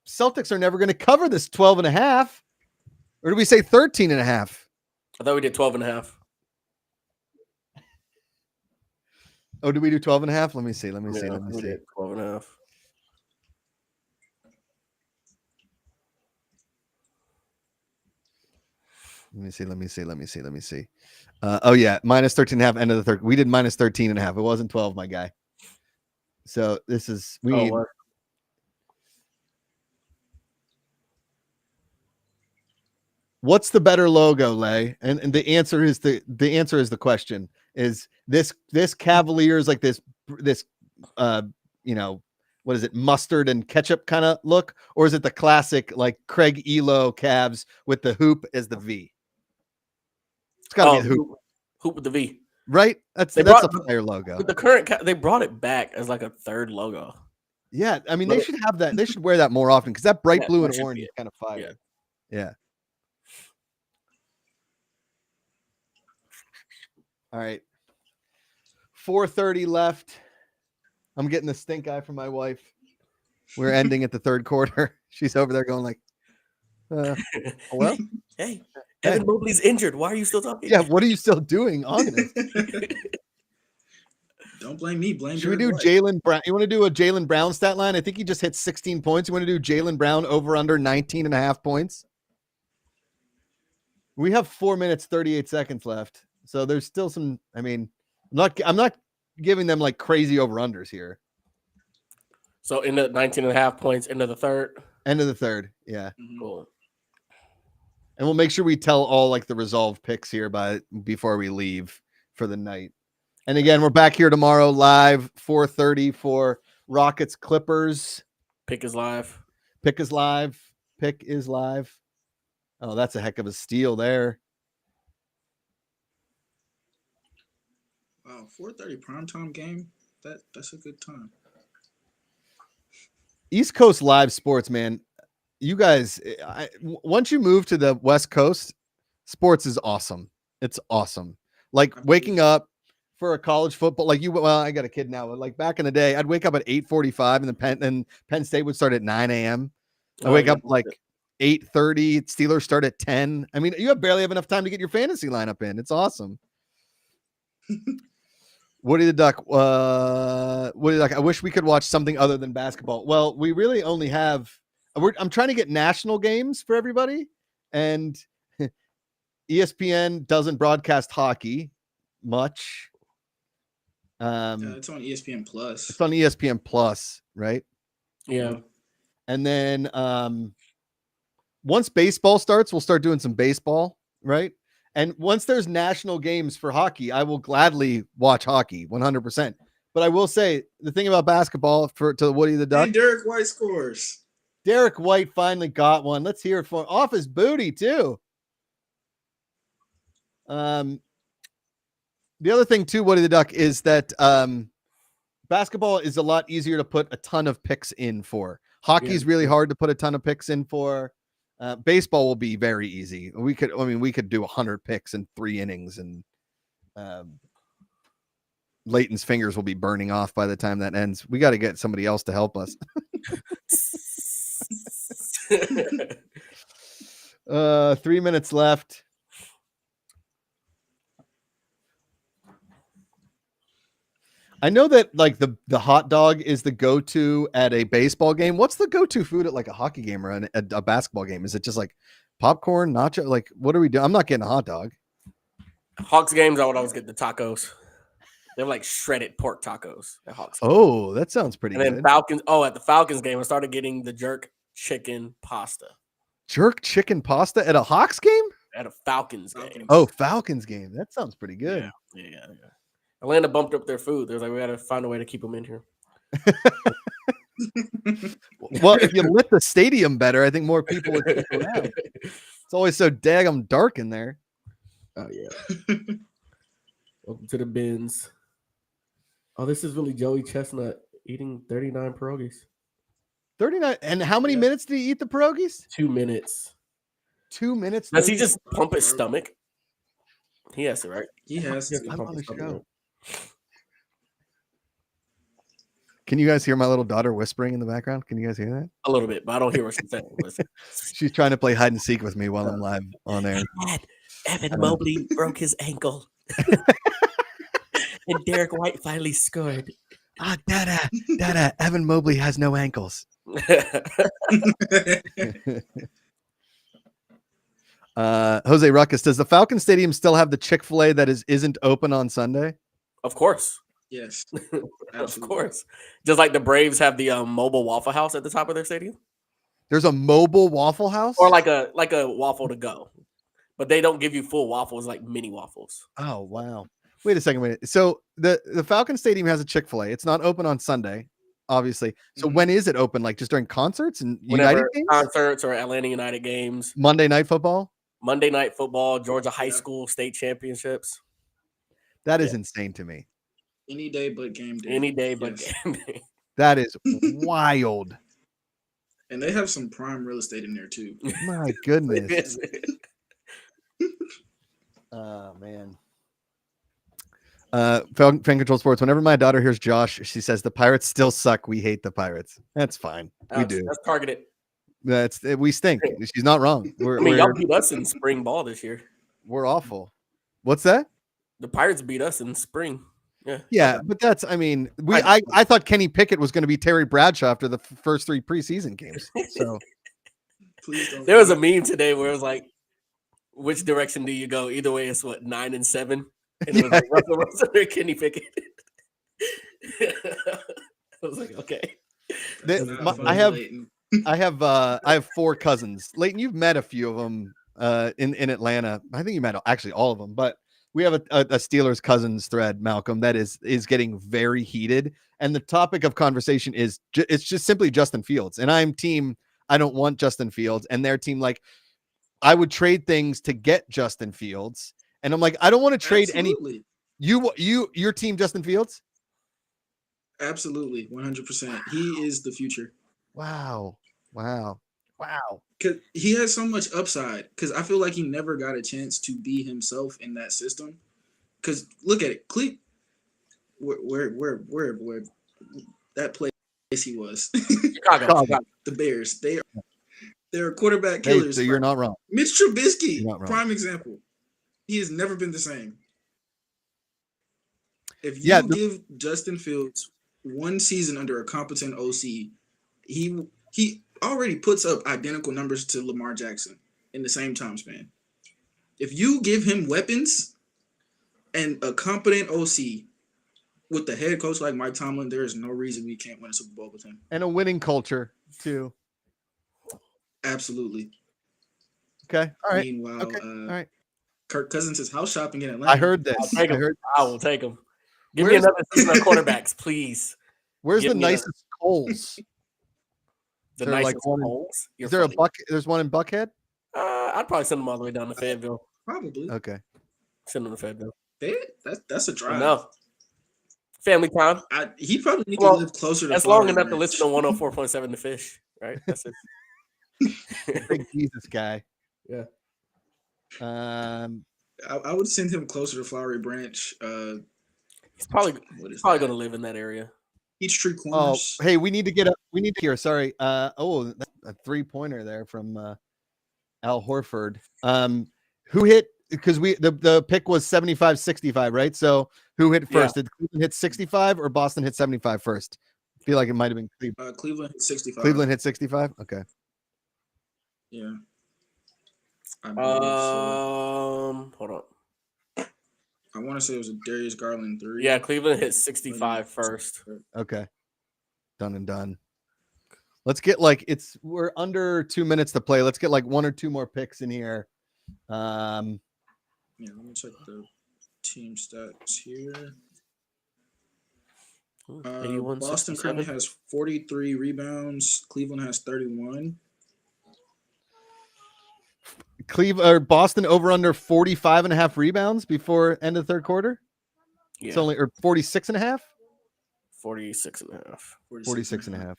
Celtics are never going to cover this 12.5. Or did we say 13.5? I thought we did 12.5. Oh, did we do 12.5? Let me see. 12.5. Let me see. Oh yeah, minus 13.5 end of the third. We did minus 13.5. It wasn't 12, my guy. So this is What's the better logo, Lay? And the answer is the question. Is this Cavaliers like this what is it, mustard and ketchup kind of look, or is it the classic like Craig Elo Cavs with the hoop as the V? It's got to be the hoop with the V, right? That's a fire logo. With the current, they brought it back as like a third logo. Yeah, I mean they should have that. They should wear that more often because that bright blue and orange is kind of fire. Yeah. All right. 4:30 left. I'm getting the stink eye from my wife. We're ending at the third quarter. She's over there going like, hello? Hey, Evan Mobley's injured. Why are you still talking? Yeah, what are you still doing on this? Don't blame me. Should we do Jaylen Brown? You want to do a Jaylen Brown stat line? I think he just hit 16 points. You want to do Jaylen Brown over under 19.5 points? We have 4 minutes, 38 seconds left. So there's still some, I mean, I'm not giving them like crazy over-unders here. So into 19.5 points into the third? End of the third, yeah. Cool. And we'll make sure we tell all like the resolved picks here before we leave for the night. And again, we're back here tomorrow live, 4:30 for Rockets Clippers. Pick is live. Pick is live. Oh, that's a heck of a steal there. Wow, 4:30 primetime game. That's a good time. East Coast live sports, man. You guys, once you move to the West Coast, sports is awesome. It's awesome. Like waking up for a college football, like I got a kid now. Like back in the day, I'd wake up at 8:45, and Penn State would start at 9 a.m. I wake up like 8:30. Steelers start at 10. I mean, you barely have enough time to get your fantasy lineup in. It's awesome. Woody the Duck. I wish we could watch something other than basketball. Well, we really only have. I'm trying to get national games for everybody, and ESPN doesn't broadcast hockey much. It's on ESPN Plus. It's on ESPN Plus, right? Yeah. And then once baseball starts, we'll start doing some baseball, right? And once there's national games for hockey, I will gladly watch hockey 100%. But I will say the thing about basketball to Woody the Duck. And Derek White scores. Derek White finally got one. Let's hear it for off his booty too. The other thing too, Woody the Duck, is that basketball is a lot easier to put a ton of picks in for. Hockey is really hard to put a ton of picks in for. Baseball will be very easy. We could do 100 picks in 3 innings, and Leighton's fingers will be burning off by the time that ends. We got to get somebody else to help us. 3 minutes left. I know that like the hot dog is the go-to at a baseball game. What's the go-to food at like a hockey game or a basketball game? Is it just like popcorn, nacho? Like, what are we doing? I'm not getting a hot dog. Hawks games, I would always get the tacos. They're like shredded pork tacos at Hawks. Oh, that sounds pretty good. And then Falcons. Oh, at the Falcons game, I started getting the jerk chicken pasta. Jerk chicken pasta at a Hawks game? At a Falcons game. Oh, Falcons game. That sounds pretty good. Yeah. Atlanta bumped up their food. They're like, we got to find a way to keep them in here. Well, if you lit the stadium better, I think more people would stick around. It's always so daggum dark in there. Oh, yeah. Welcome to the bins. Oh, this is really Joey Chestnut eating 39 pierogies. 39. And how many minutes did he eat the pierogies? 2 minutes. 2 minutes? Does he just pump his stomach? He has to, right? He has to. I'm on the show. Can you guys hear my little daughter whispering in the background? Can you guys hear that? A little bit, but I don't hear what she's saying. She's trying to play hide and seek with me while I'm live on air. Dad, Evan Mobley broke his ankle. And Derek White finally scored. Dada, Evan Mobley has no ankles. Jose Ruckus, does the Falcon Stadium still have the Chick-fil-A that isn't open on Sunday? Of course. Yes. Of course. Just like the Braves have the mobile Waffle House at the top of their stadium. There's a mobile Waffle House? Or like a waffle to go. But they don't give you full waffles, like mini waffles. Oh, wow. Wait a second. So the Falcon Stadium has a Chick-fil-A. It's not open on Sunday, obviously. So when is it open? Like just during concerts and United games? Concerts or Atlanta United games. Monday Night Football? Monday Night Football, Georgia High School state championships. That is insane to me. Any day but game day. Any day but game day. That is wild. And they have some prime real estate in there too. My goodness. Oh, man. Fan Control Sports. Whenever my daughter hears Josh, she says the Pirates still suck. We hate the Pirates. That's fine. We do. That's targeted. We stink. She's not wrong. Y'all beat us in spring ball this year. We're awful. What's that? The Pirates beat us in spring. Yeah, but that's. I mean, I thought Kenny Pickett was going to be Terry Bradshaw after the first 3 preseason games. So there was a meme today where it was like, which direction do you go? Either way, it's 9 and 7. And it was like Russell Wilson or Kenny Pickett. I was like, okay. I have 4 cousins. Leighton, you've met a few of them in Atlanta. I think you met actually all of them, but we have a Steelers cousins thread, Malcolm, that is getting very heated. And the topic of conversation is it's just simply Justin Fields. And I'm team, I don't want Justin Fields. And their team, like, I would trade things to get Justin Fields. And I'm like, I don't want to trade any. Your team, Justin Fields? Absolutely. 100%. He is the future. Wow. Because he has so much upside. Because I feel like he never got a chance to be himself in that system. Because look at it, where that place he was. Chicago. The Bears. They're quarterback killers. So you're not wrong. Mitch Trubisky, prime example. He has never been the same. If you give Justin Fields one season under a competent OC, he already puts up identical numbers to Lamar Jackson in the same time span. If you give him weapons and a competent OC with the head coach like Mike Tomlin, there is no reason we can't win a Super Bowl with him. And a winning culture, too. Absolutely. Okay. All right. Meanwhile, all right. Kirk Cousins is house shopping in Atlanta. I heard this. I will take him. Give me another season of quarterbacks, please. Where's the nicest Coles? The nicest Coles? Is there there's one in Buckhead? I'd probably send them all the way down to Fayetteville. Probably. Okay. Send them to Fayetteville. That's a drive. No. Family time. He probably needs to live closer to. That's long enough to listen to 104.7 The Fish, right? That's it. Big Jesus guy. Yeah. I would send him closer to Flowery Branch. He's probably going to live in that area. Peachtree Corners. Oh, hey, we need to hear. Sorry. That's a 3-pointer there from Al Horford. Who hit? Because the pick was 75-65, right? So who hit first? Did Cleveland hit 65 or Boston hit 75 first? I feel like it might have been Cleveland. Cleveland hit 65. Cleveland hit 65. Okay. Yeah. Hold on. I want to say it was a Darius Garland 3. Yeah, Cleveland hit 65 first. Okay. Done and done. Let's get we're under 2 minutes to play. Let's get 1 or 2 more picks in here. Yeah, let me check the team stats here. Boston currently has 43 rebounds. Cleveland has 31. Boston over under 45.5 rebounds before end of third quarter. Yeah. It's only 46.5. 46.5. 46.5.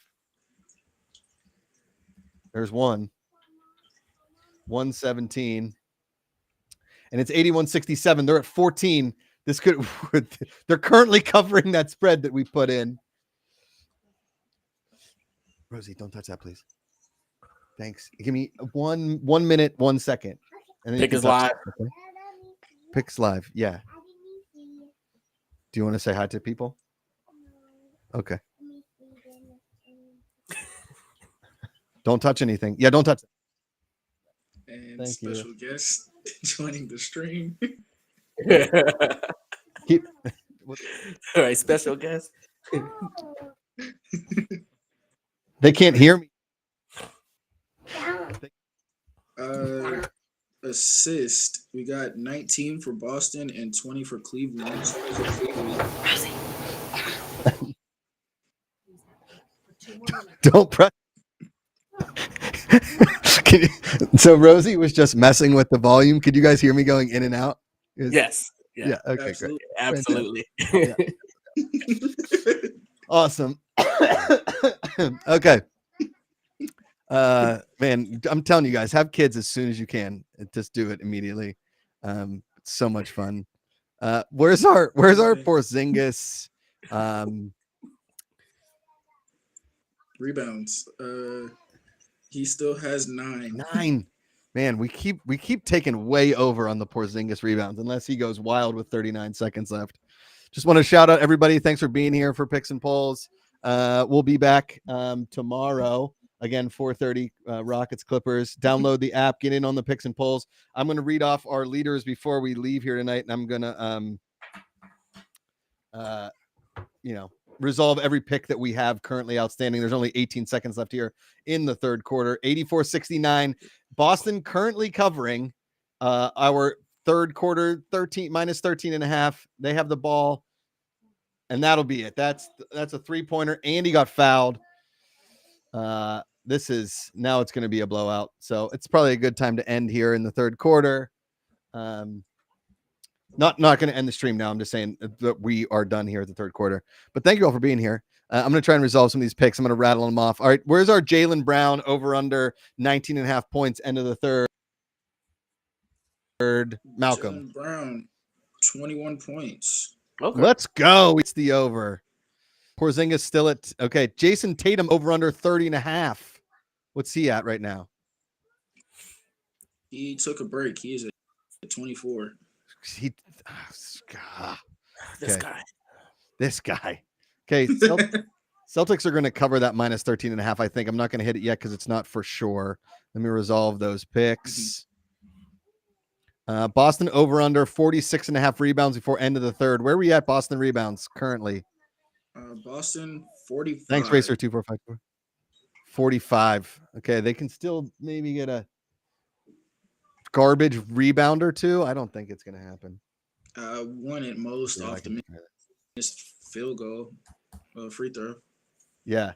There's one. 117. And it's 81-67. They're at 14. They're currently covering that spread that we put in. Rosie, don't touch that, please. Thanks. Give me 1 minute, 1 second. And then Pick is live. Okay? Pick's live. Yeah. Do you want to say hi to people? Okay. Don't touch anything. Yeah, don't touch it. And special guest joining the stream. All right, special guest. They can't hear me. Assist. We got 19 for Boston and 20 for Cleveland. Don't press. So Rosie was just messing with the volume. Could you guys hear me going in and out? Yes. Yeah. Okay. Absolutely. Great. Absolutely. Yeah. Awesome. Okay. Man, I'm telling you guys, have kids as soon as you can. Just do it immediately. It's so much fun. Where's our Porzingis? Rebounds. He still has 9. 9. Man, we keep taking way over on the Porzingis rebounds unless he goes wild with 39 seconds left. Just want to shout out everybody. Thanks for being here for Picks and Polls. We'll be back tomorrow. Again, 4:30, Rockets Clippers. Download the app, get in on the Picks and Polls. I'm going to read off our leaders before we leave here tonight, and I'm going to, resolve every pick that we have currently outstanding. There's only 18 seconds left here in the third quarter. 84-69. Boston currently covering our third quarter, minus 13 and a half. They have the ball, and that'll be it. That's a 3-pointer. Andy got fouled. It's going to be a blowout. So it's probably a good time to end here in the third quarter. Not going to end the stream now. I'm just saying that we are done here at the third quarter. But thank you all for being here. I'm going to try and resolve some of these picks. I'm going to rattle them off. All right, where's our Jaylen Brown over under 19 and a half points, end of the third? Malcolm. Jaylen Brown, 21 points. Okay. Let's go. It's the over. Porzingis still at, okay. Jason Tatum over under 30 and a half. What's he at right now? He took a break. He is at 24. This guy. Okay. Celtics are going to cover that minus 13 and a half. I think I'm not going to hit it yet because it's not for sure. Let me resolve those picks. Boston over under 46 and a half rebounds before end of the third. Where are we at Boston rebounds currently? Boston 45. Thanks, Racer 2454. 45. Okay, they can still maybe get a garbage rebound or two. I don't think it's going to happen. One at most off the missed field goal, free throw. Yeah.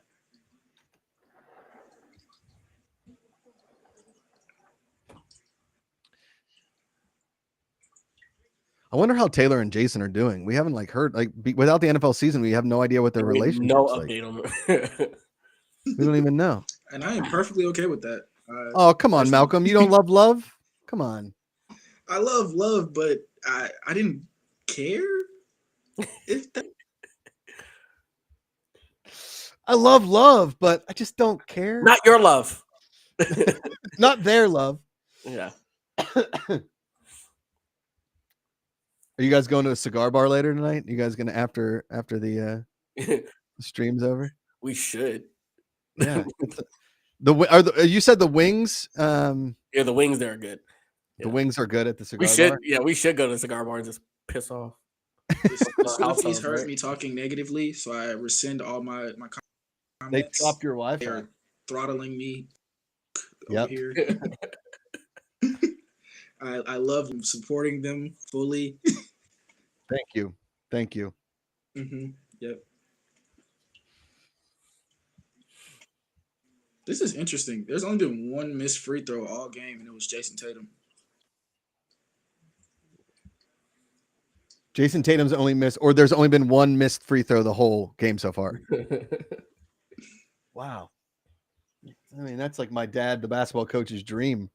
I wonder how Taylor and Jason are doing. We haven't heard without the NFL season, we have no idea what their relationship is. No update on them. We don't even know. And I am perfectly okay with that. Oh, come on, Malcolm. You don't love love? Come on. I love love, but I didn't care. I love love, but I just don't care. Not your love. Not their love. Yeah. Are you guys going to a cigar bar later tonight? You guys going to after the stream's over? We should. Yeah. You said the wings? Yeah, the wings there are good. The wings are good at the cigar bar? Yeah, we should go to the cigar bar and just piss off. He's heard me talking negatively, so I rescind all my comments. They chopped your Wi-Fi. They are throttling me over here. I love supporting them fully. Thank you. Mm-hmm. Yep. This is interesting. There's only been one missed free throw all game, and it was Jason Tatum. Jason Tatum's only missed, or there's only been one missed free throw the whole game so far. Wow. I mean, that's like my dad, the basketball coach's dream.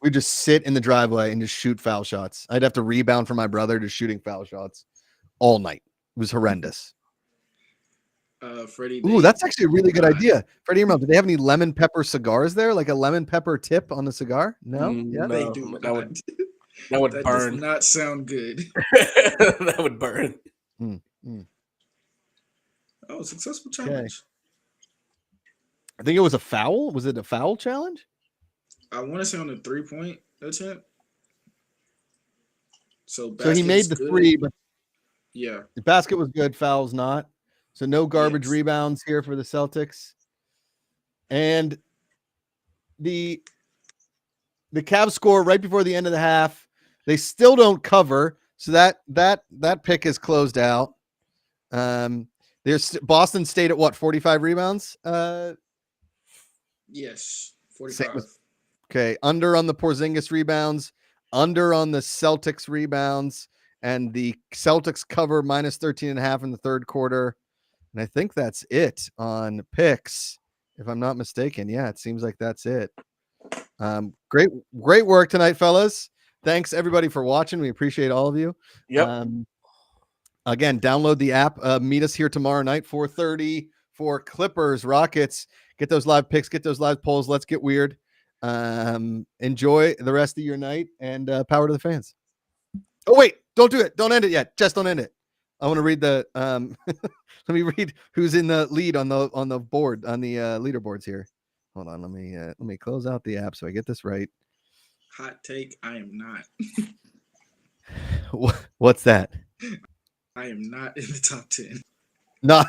We just sit in the driveway and just shoot foul shots. I'd have to rebound from my brother to shooting foul shots all night. It was horrendous. Freddie. Ooh, that's actually a really good idea. Freddie, do they have any lemon pepper cigars there? Like a lemon pepper tip on the cigar? No? Yeah, no, they do. That would that burn. Does not sound good. That would burn. Oh, successful challenge. Okay. I think it was a foul. Was it a foul challenge? I want to say on the 3-point attempt. So he made the good. 3, but yeah, the basket was good. Fouls not. So no garbage Yes. rebounds here for the Celtics. And the Cavs score right before the end of the half. They still don't cover. So that pick is closed out. There's Boston stayed at what, 45 rebounds? Yes, 45. Okay, under on the Porzingis rebounds, under on the Celtics rebounds, and the Celtics cover minus 13.5 in the third quarter. And I think that's it on picks, if I'm not mistaken. Yeah, it seems like that's it. Great work tonight, fellas. Thanks everybody for watching. We appreciate all of you. Yep. Again, download the app. Meet us here tomorrow night, 4:30 for Clippers, Rockets. Get those live picks, get those live polls. Let's get weird. Enjoy the rest of your night, and power to the fans. Oh, wait, don't do it. Don't end it yet. Just don't end it. I want to read the let me read who's in the lead on the board, on the leaderboards here. Hold on, let me close out the app so I get this right. Hot take, I am not. What's that? I am not in the top 10. No,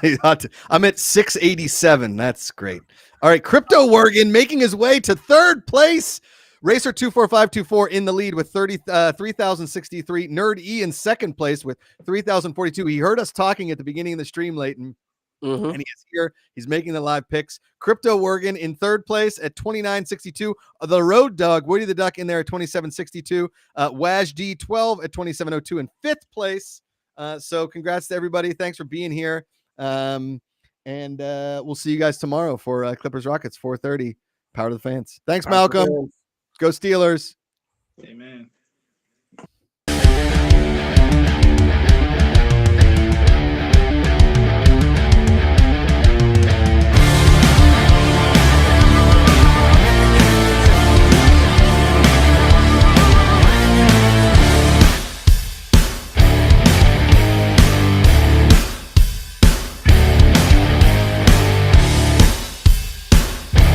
I'm at 687. That's great. All right, Crypto Worgen making his way to third place. Racer 24524 in the lead with 3,063. Nerd E in second place with 3,042. He heard us talking at the beginning of the stream, Leighton, and he is here. He's making the live picks. Crypto Worgen in third place at 2962. The Road Dog, Woody the Duck in there at 2762. Waj D12 at 2702 in fifth place. So congrats to everybody. Thanks for being here. And we'll see you guys tomorrow for Clippers Rockets 4:30. Power to the fans. Thanks, Malcolm. Go Steelers. Amen.